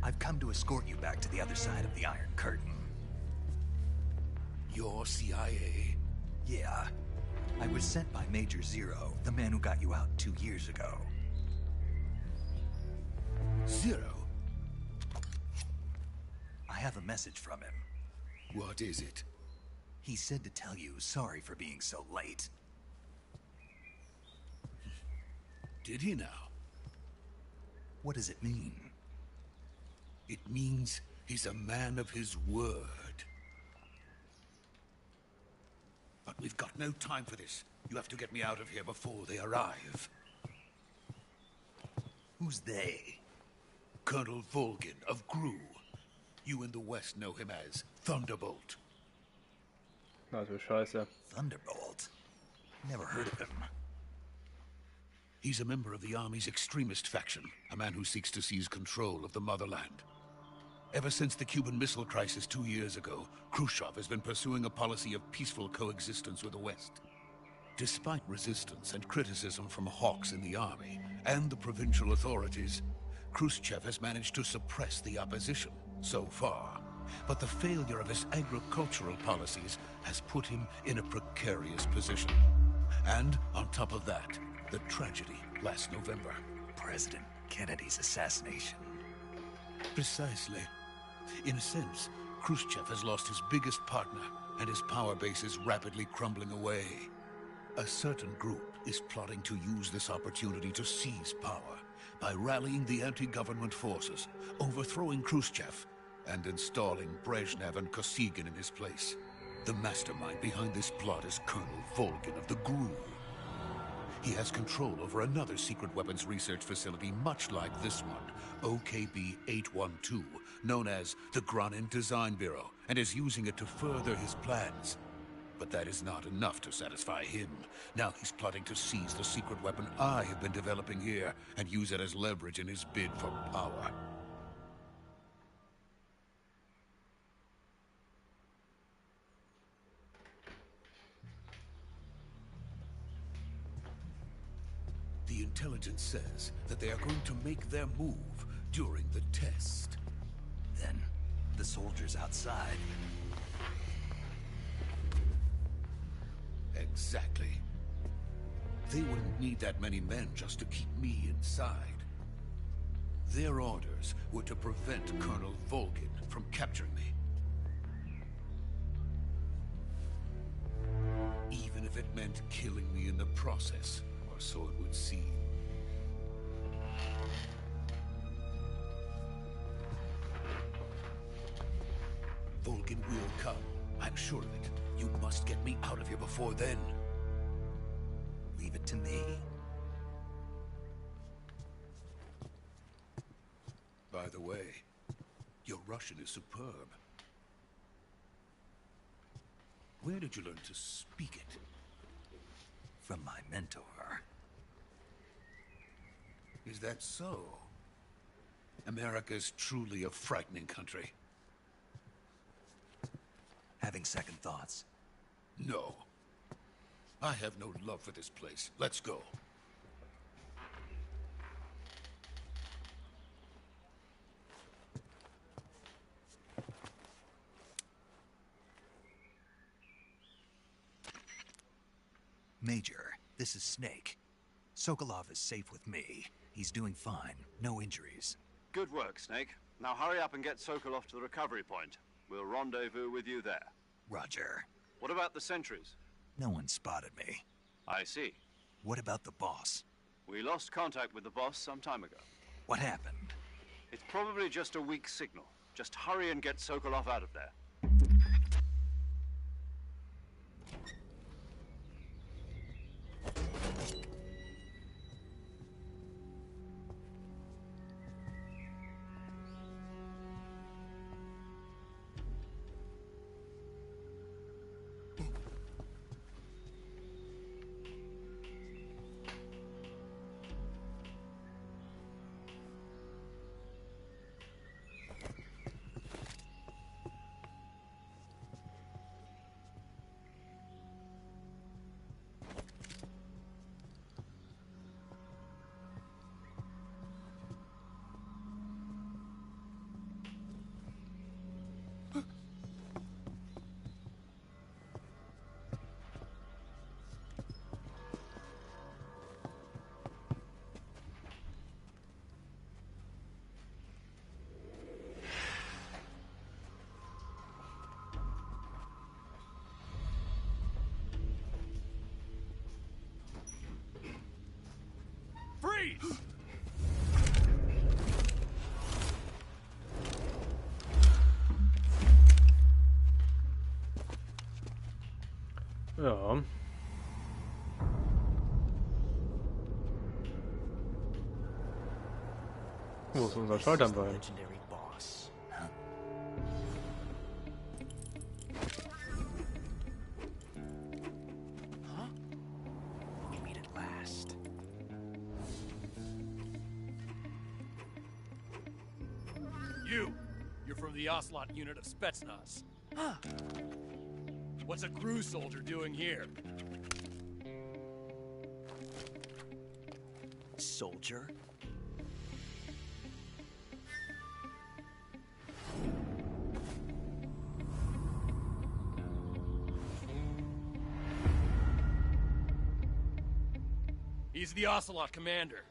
I've come to escort you back to the other side of the Iron Curtain. You're CIA? Yeah. I was sent by Major Zero, the man who got you out 2 years ago. Zero? I have a message from him. What is it? He said to tell you sorry for being so late. Did he now? What does it mean? It means he's a man of his word. But we've got no time for this. You have to get me out of here before they arrive. Who's they? Colonel Volgin of GRU. You in the West know him as Thunderbolt. Also scheiße. Thunderbolt? Never heard of him. He's a member of the Army's extremist faction, a man who seeks to seize control of the motherland. Ever since the Cuban Missile Crisis 2 years ago, Khrushchev has been pursuing a policy of peaceful coexistence with the West. Despite resistance and criticism from hawks in the army and the provincial authorities, Khrushchev has managed to suppress the opposition so far. But the failure of his agricultural policies has put him in a precarious position. And on top of that, the tragedy last November. President Kennedy's assassination. Precisely. In a sense, Khrushchev has lost his biggest partner, and his power base is rapidly crumbling away. A certain group is plotting to use this opportunity to seize power by rallying the anti-government forces, overthrowing Khrushchev, and installing Brezhnev and Kosygin in his place. The mastermind behind this plot is Colonel Volgin of the GRU. He has control over another secret weapons research facility much like this one, OKB-812, known as the Granin Design Bureau, and is using it to further his plans. But that is not enough to satisfy him. Now he's plotting to seize the secret weapon I have been developing here and use it as leverage in his bid for power. The intelligence says that they are going to make their move during the test. Then, the soldiers outside. Exactly. They wouldn't need that many men just to keep me inside. Their orders were to prevent Colonel Volgin from capturing me. Even if it meant killing me in the process, or so it would seem. Volgin will come. I'm sure of it. You must get me out of here before then. Leave it to me. By the way, your Russian is superb. Where did you learn to speak it? From my mentor. Is that so? America's truly a frightening country. Having second thoughts? No. I have no love for this place. Let's go. Major, this is Snake. Sokolov is safe with me. He's doing fine. No injuries. Good work, Snake. Now hurry up and get Sokolov to the recovery point. We'll rendezvous with you there. Roger. What about the sentries? No one spotted me. I see. What about the boss? We lost contact with the boss some time ago. What happened? It's probably just a weak signal. Just hurry and get Sokolov out of there. Ja. Wo ist unser Schalternbein? You're from the Ocelot unit of Spetsnaz. Huh. What's a crew soldier doing here? Soldier? He's the Ocelot commander.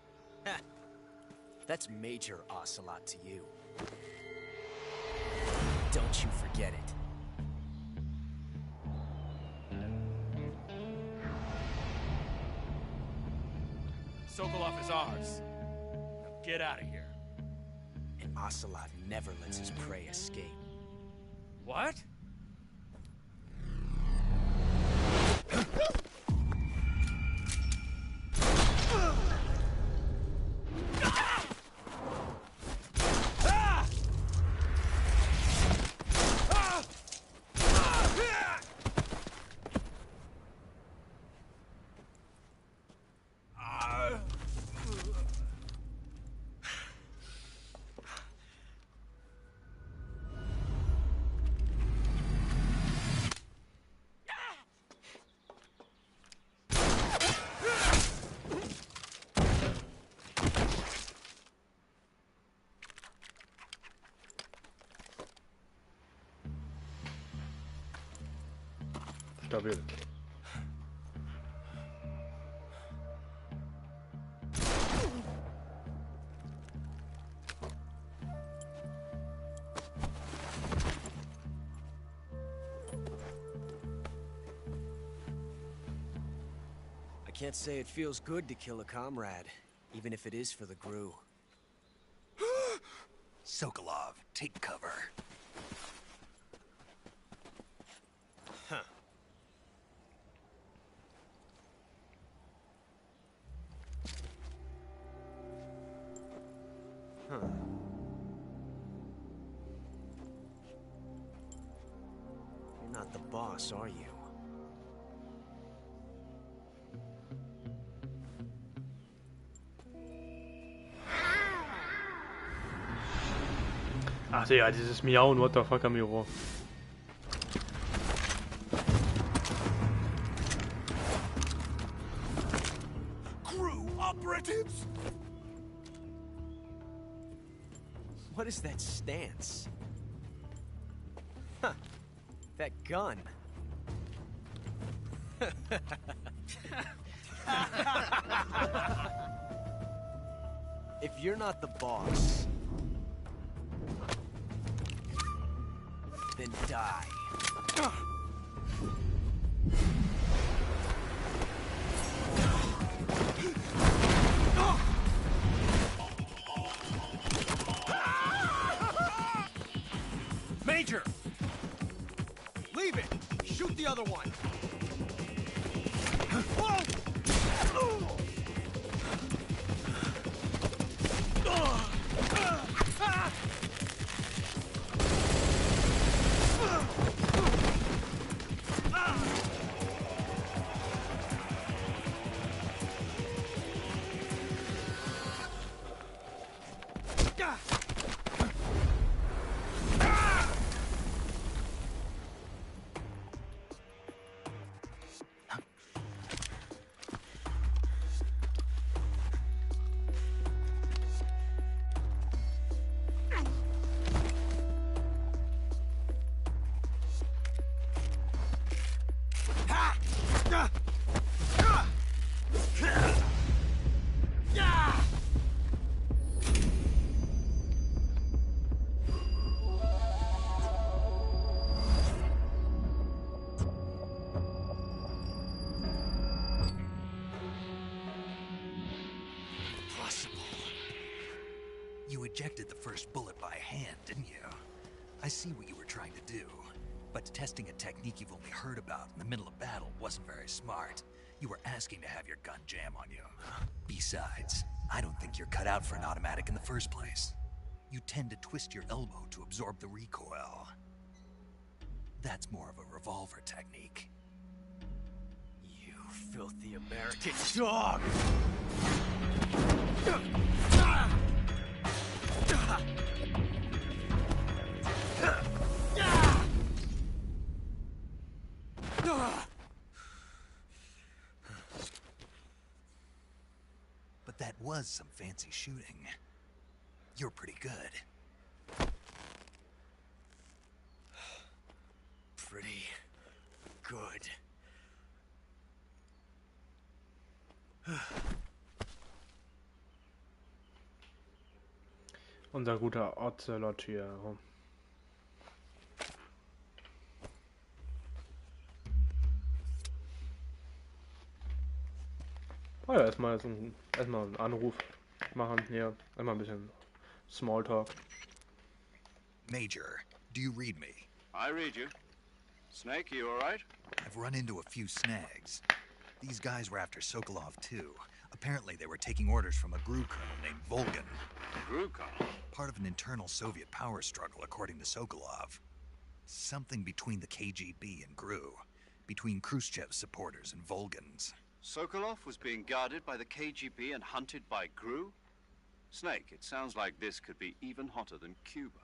That's Major Ocelot to you. Don't you forget it. Sokolov is ours. Now get out of here. And Ocelot never lets his prey escape. What? Stabil. I can't say it feels good to kill a comrade, even if it is for the GRU. Sokolov, take cover. Huh. Huh. You're not the boss, are you? Ach ja, dieses Miauen, what the fuck, Amiro. Crew operatives? What is that stance? Huh. That gun. If you're not the boss, then die. Major! Leave it! Shoot the other one! ejected the first bullet by hand, didn't you? I see what you were trying to do, but testing a technique you've only heard about in the middle of battle wasn't very smart. You were asking to have your gun jam on you. Besides, I don't think you're cut out for an automatic in the first place. You tend to twist your elbow to absorb the recoil. That's more of a revolver technique. You filthy American dog! But that was some fancy shooting. You're pretty good. Pretty good. Unser guter Ocelot hier. Oh ja, erstmal einen Anruf machen hier. Einmal ein bisschen Smalltalk. Major, do you read me? I read you. Snake, you alright? I've run into a few snags. These guys were after Sokolov too. Apparently they were taking orders from a GRU colonel named Volgan. GRU colonel? Part of an internal Soviet power struggle, according to Sokolov. Something between the KGB and GRU. Between Khrushchev's supporters and Volgan's. Sokolov was being guarded by the KGB and hunted by GRU? Snake, it sounds like this could be even hotter than Cuba.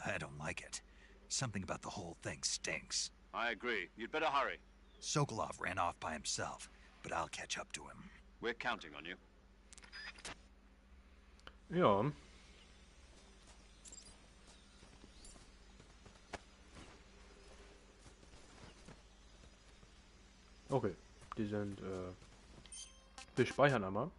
I don't like it. Something about the whole thing stinks. I agree. You'd better hurry. Sokolov ran off by himself, but I'll catch up to him. We're counting on you. Ja. Okay, die sind, wir speichern einmal.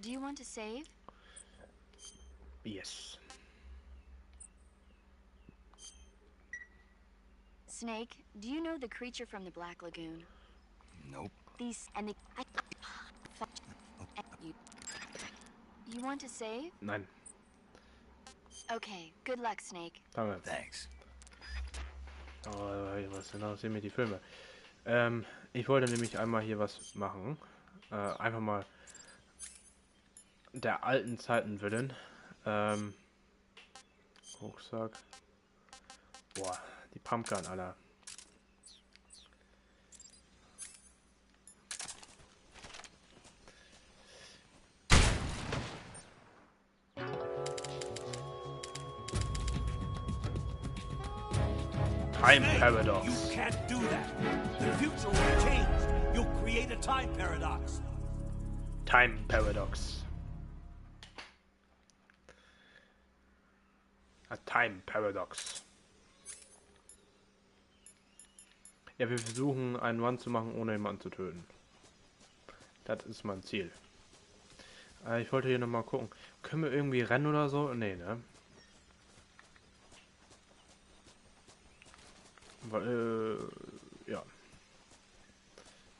Do you want to save? Yes. Snake, do you know the creature from the Black Lagoon? Nope. These and the. You want to save? Nein. Okay, good luck, Snake. Danke. Thanks. Oh, was interessieren mich die Filme? Ich wollte nämlich einmal hier was machen. Einfach mal der alten Zeiten willen. Rucksack. Boah, die Pumpgun, Alter. Time paradox. You can't do that. The future will change. You'll create a time paradox. Time paradox. A time paradox. Ja, wir versuchen einen Run zu machen, ohne jemanden zu töten. Das ist mein Ziel. Ich wollte hier nochmal gucken. Können wir irgendwie rennen oder so? Nee, ne? Weil, ja.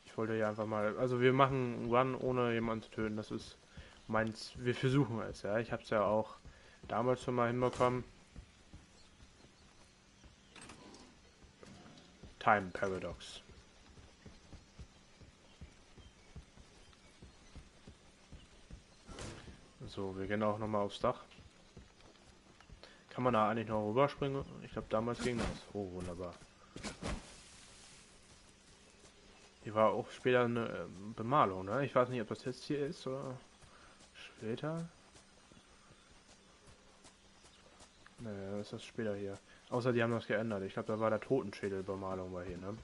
Ich wollte ja einfach mal... Also wir machen einen Run, ohne jemanden zu töten. Das ist meins. Wir versuchen es, ja. Ich habe es ja auch damals schon mal hinbekommen. Time Paradox. So, wir gehen auch nochmal aufs Dach. Kann man da eigentlich noch rüberspringen? Ich glaube, damals ging das. Oh, wunderbar. Hier war auch später eine Bemalung, ne? Ich weiß nicht, ob das jetzt hier ist oder später. Naja, ist das später hier. Außer die haben das geändert. Ich glaube, da war der Totenschädelbemalung war hier, ne?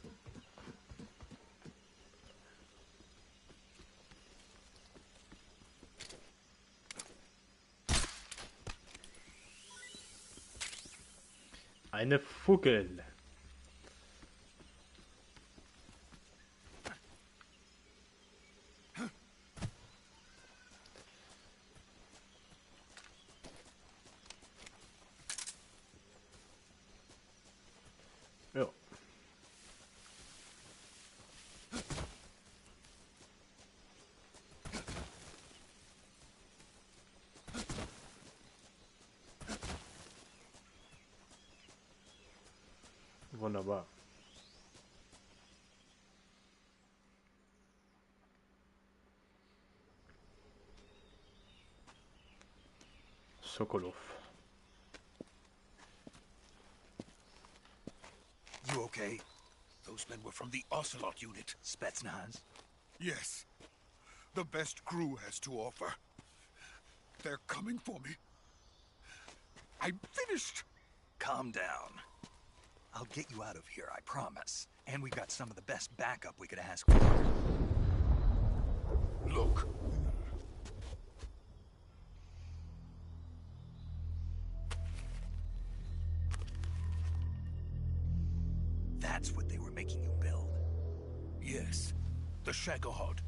Eine Vogel. Ja. Wunderbar. Sokolov. You okay? Those men were from the Ocelot unit. Spetsnaz? Yes. The best crew has to offer. They're coming for me. I'm finished. Calm down. I'll get you out of here, I promise. And we've got some of the best backup we could ask for. Look. That's what they were making you build? Yes. The Shagohod.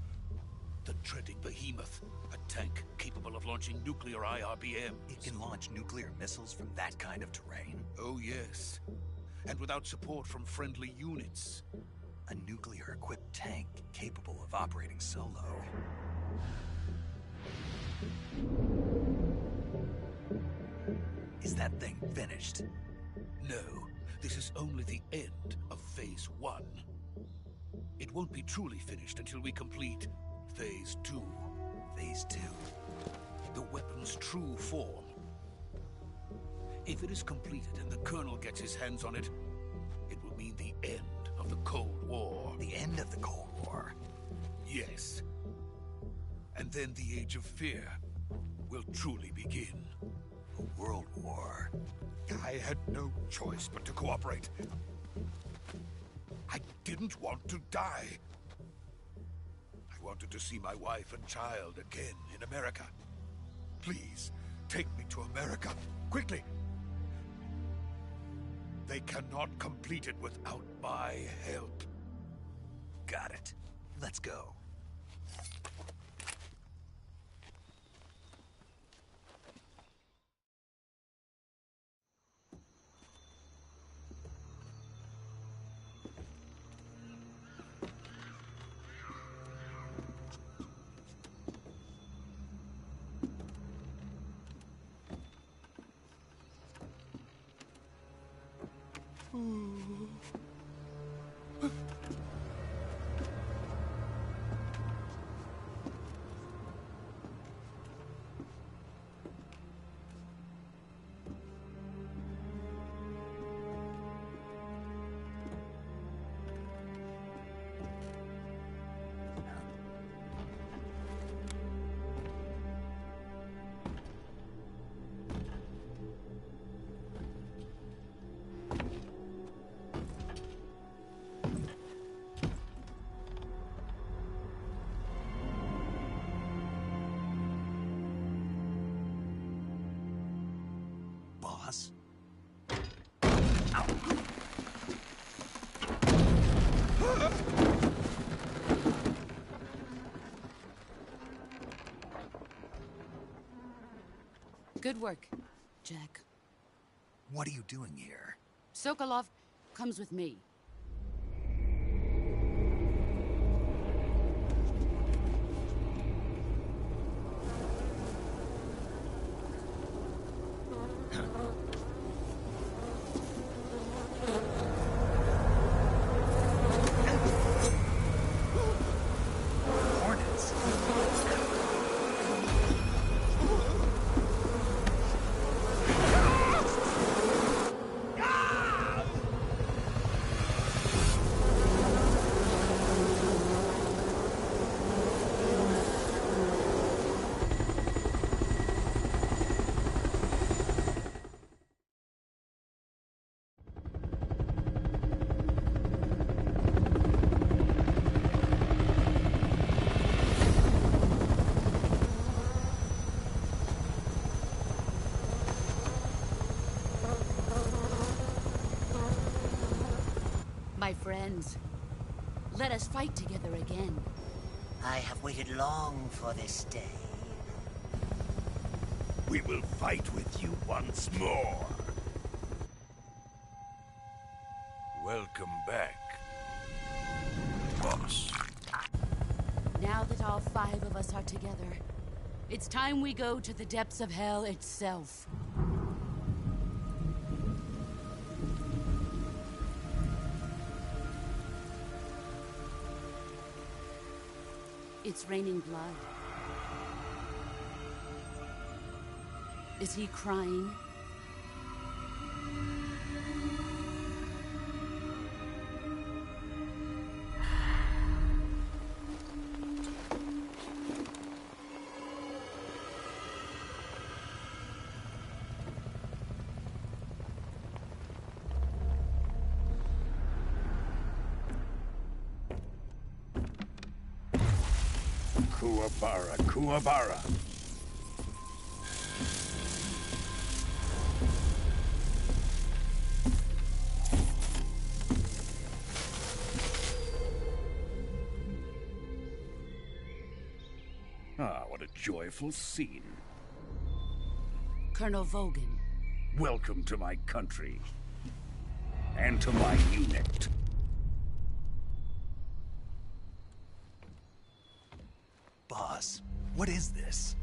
The treading behemoth. A tank capable of launching nuclear IRBM. It can launch nuclear missiles from that kind of terrain? Oh, yes. And without support from friendly units. A nuclear-equipped tank capable of operating solo. Is that thing finished? No. This is only the end of Phase 1. It won't be truly finished until we complete Phase 2. Phase 2? The weapon's true form. If it is completed and the Colonel gets his hands on it, it will mean the end of the Cold War. The end of the Cold War? Yes. And then the Age of Fear will truly begin. A world war? I had no choice but to cooperate. I didn't want to die. I wanted to see my wife and child again in America. Please, take me to America, quickly. They cannot complete it without my help. Got it. Let's go. Boss? Ow. Good work, Jack. What are you doing here? Sokolov comes with me. My friends, let us fight together again. I have waited long for this day. We will fight with you once more. Welcome back, boss. Now that all 5 of us are together, it's time we go to the depths of hell itself. It's raining blood. Is he crying? Kuwabara, Kuwabara. Ah, what a joyful scene. Colonel Vogan. Welcome to my country. And to my unit. Boss, what is this?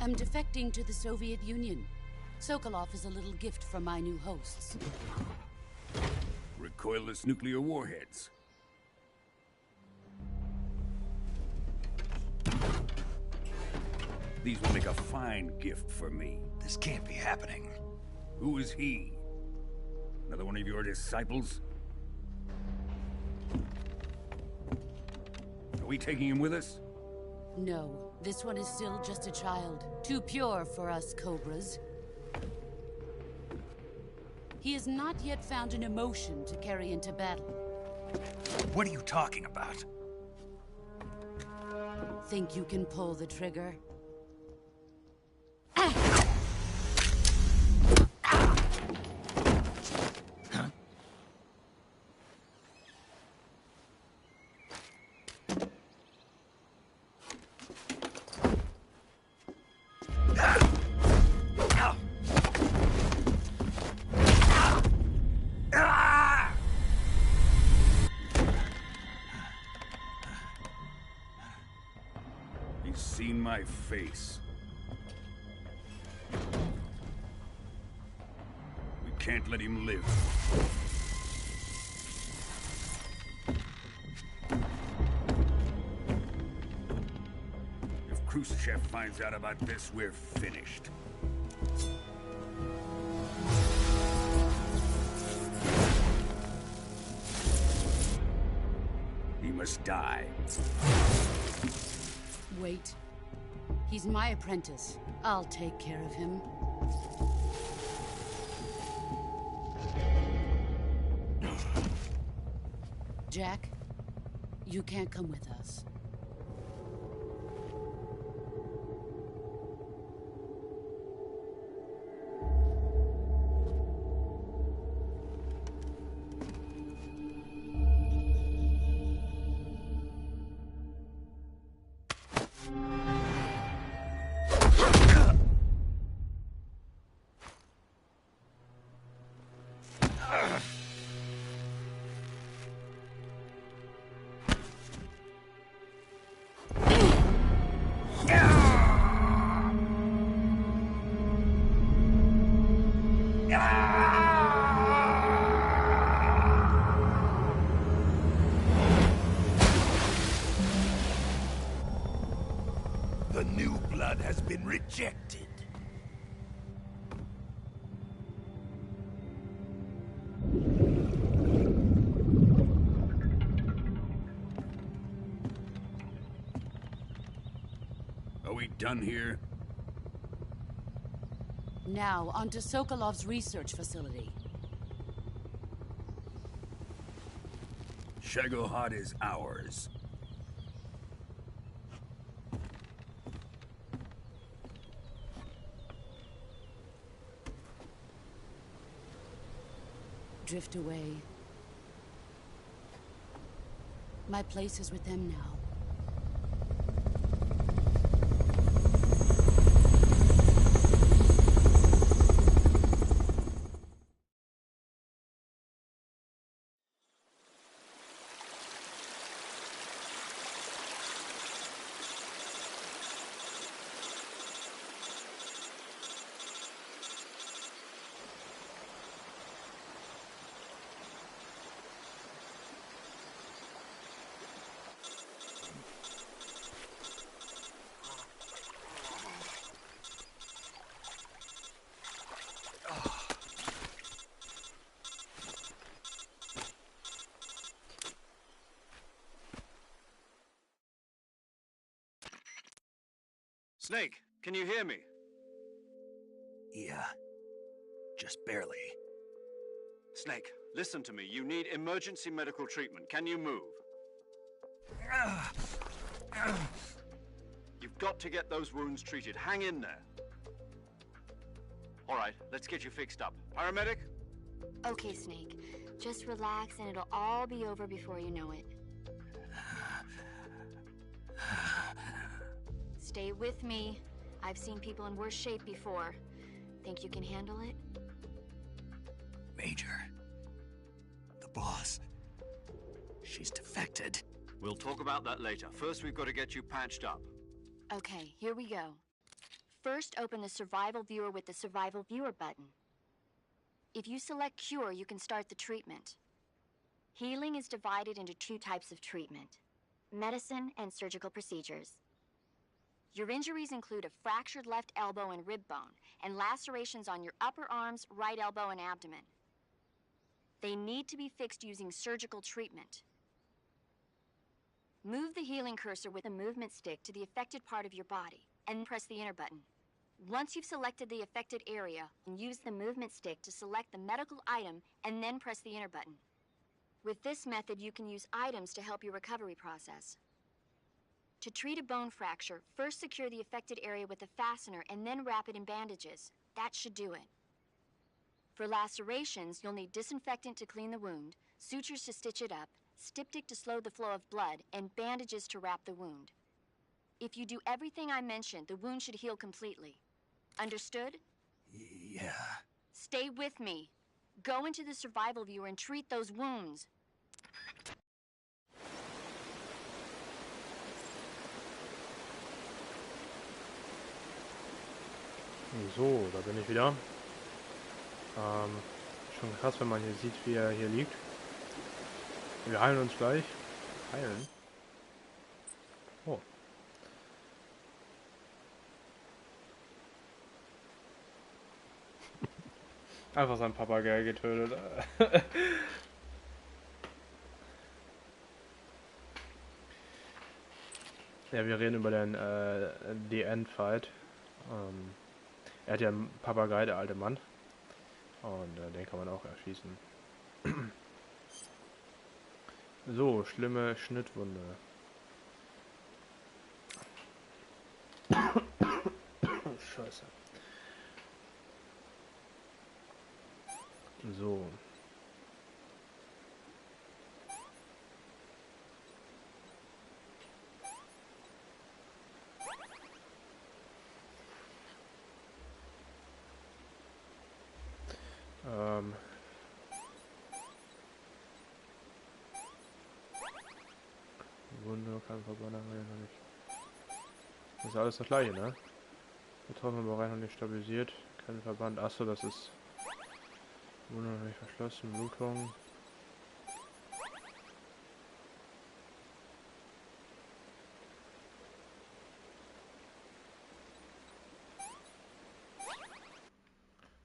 I'm defecting to the Soviet Union. Sokolov is a little gift from my new hosts. Recoilless nuclear warheads. These will make a fine gift for me. This can't be happening. Who is he? Another one of your disciples? Are we taking him with us? No, this one is still just a child. Too pure for us Cobras. He has not yet found an emotion to carry into battle. What are you talking about? Think you can pull the trigger? He's seen my face. We can't let him live. If Khrushchev finds out about this, we're finished. He must die. Wait. He's my apprentice. I'll take care of him. Jack, you can't come with us. The new blood has been rejected. Are we done here? Now, onto Sokolov's research facility. Shagohod is ours. Drift away. My place is with them now. Snake, can you hear me? Yeah. Just barely. Snake, listen to me. You need emergency medical treatment. Can you move? You've got to get those wounds treated. Hang in there. All right, let's get you fixed up. Paramedic? Okay, Snake. Just relax and it'll all be over before you know it. Stay with me. I've seen people in worse shape before. Think you can handle it? Major. The boss. She's defected. We'll talk about that later. First, we've got to get you patched up. Okay, here we go. First, open the Survival Viewer with the Survival Viewer button. If you select Cure, you can start the treatment. Healing is divided into 2 types of treatment: medicine and surgical procedures. Your injuries include a fractured left elbow and rib bone, and lacerations on your upper arms, right elbow, and abdomen. They need to be fixed using surgical treatment. Move the healing cursor with a movement stick to the affected part of your body, and press the enter button. Once you've selected the affected area, use the movement stick to select the medical item, and then press the enter button. With this method, you can use items to help your recovery process. To treat a bone fracture, first secure the affected area with a fastener and then wrap it in bandages. That should do it. For lacerations, you'll need disinfectant to clean the wound, sutures to stitch it up, styptic to slow the flow of blood, and bandages to wrap the wound. If you do everything I mentioned, the wound should heal completely. Understood? Yeah. Stay with me. Go into the Survival Viewer and treat those wounds. So, da bin ich wieder. Schon krass, wenn man hier sieht, wie er hier liegt. Wir heilen uns gleich. Heilen? Oh. Einfach sein Papagei getötet. Ja, wir reden über den The End Fight. Er hat ja einen Papagei, der alte Mann. Und den kann man auch erschießen. So, schlimme Schnittwunde. Scheiße. So. Wunde, Kampfverband haben wir noch nicht. Das ist alles das gleiche, ne? Betroffener Bereich noch nicht stabilisiert. Kein Verband. Achso, das ist Wunde noch nicht verschlossen. Blutung.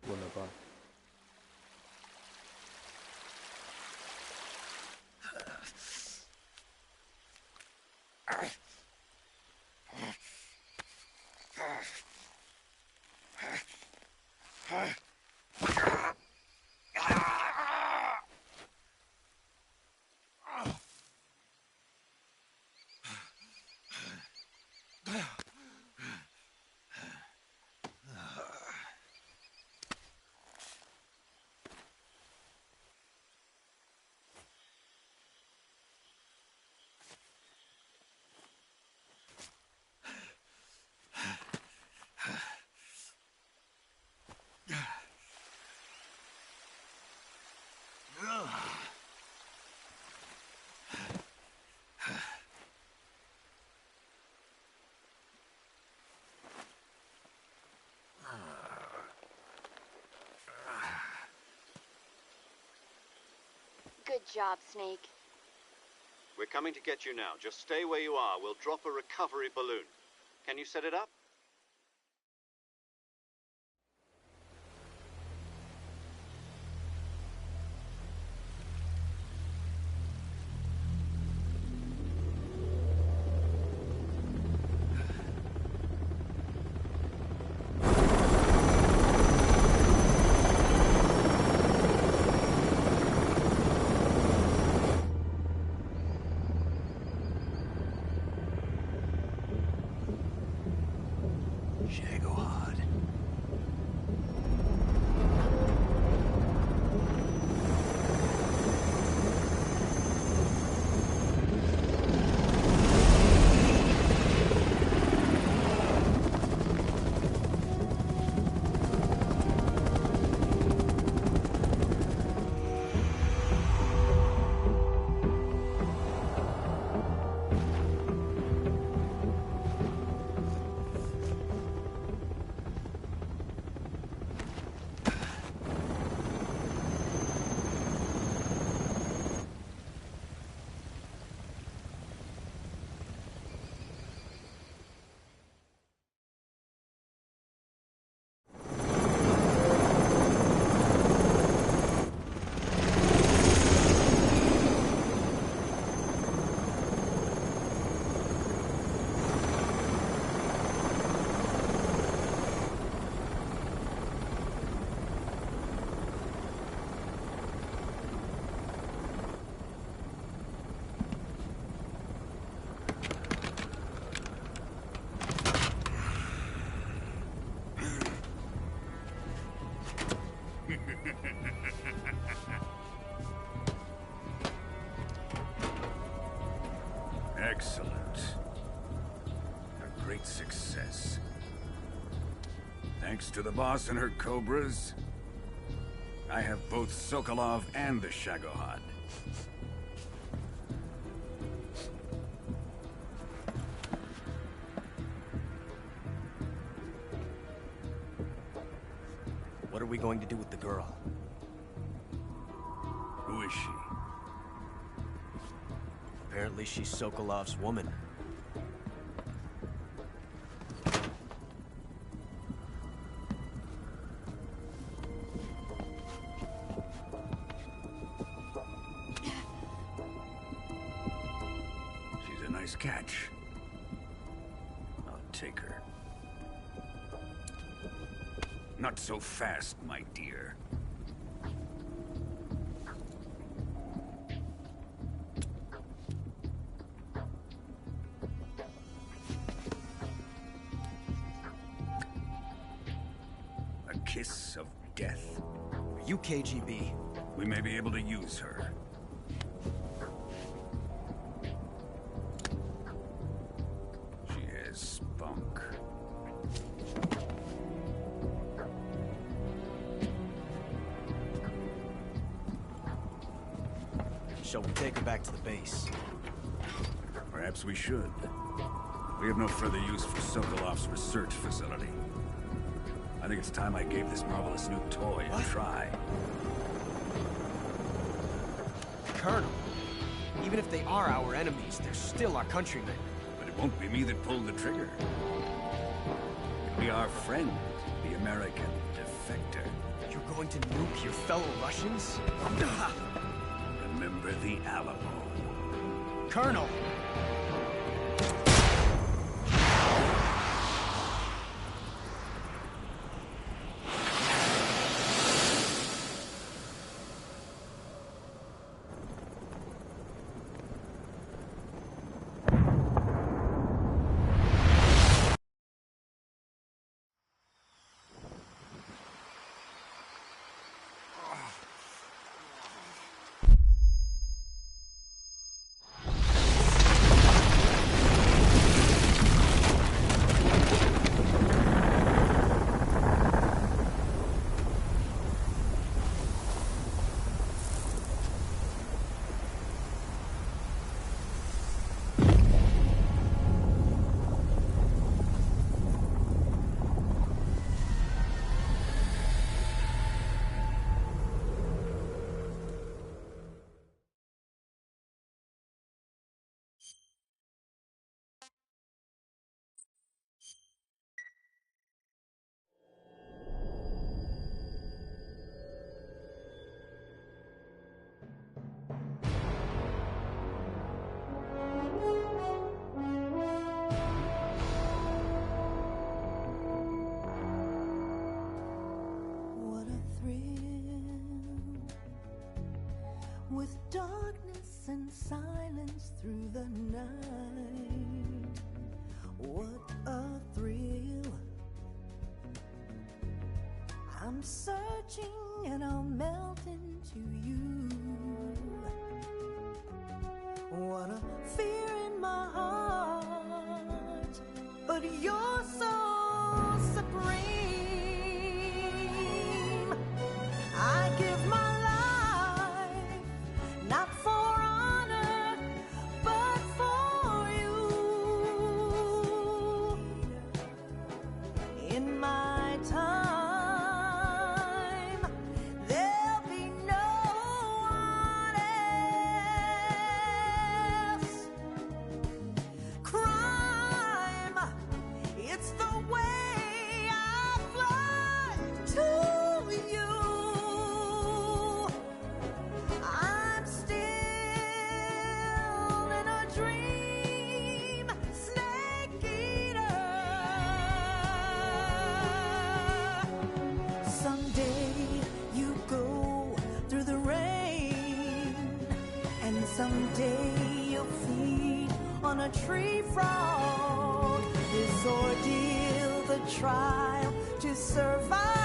Wunderbar. Good job, Snake. We're coming to get you now. Just stay where you are. We'll drop a recovery balloon. Can you set it up? success. Thanks to the boss and her cobras, I have both Sokolov and the Shagohod. What are we going to do with the girl? Who is she? Apparently she's Sokolov's woman. She's a nice catch. I'll take her. Not so fast, my dear. A kiss of death? Are you KGB? We may be able to use her. She has spunk. Shall we take her back to the base? Perhaps we should. We have no further use for Sokolov's research facility. I think it's time I gave this marvelous new toy a try. Colonel, even if they are our enemies, they're still our countrymen. But it won't be me that pulled the trigger. It'll be our friend, the American defector. You're going to nuke your fellow Russians? Remember the Alamo. Colonel! With darkness and silence through the night, what a thrill. I'm searching and I'll melt into you. What a fear in my heart, but you're so supreme. I give my not for honor, but for you. In my time, there'll be no one else. Crime, it's the way I fly to you. I'm still in a dream, snake eater. Someday you go through the rain, and someday you'll feed on a tree frog. This ordeal, the trial to survive.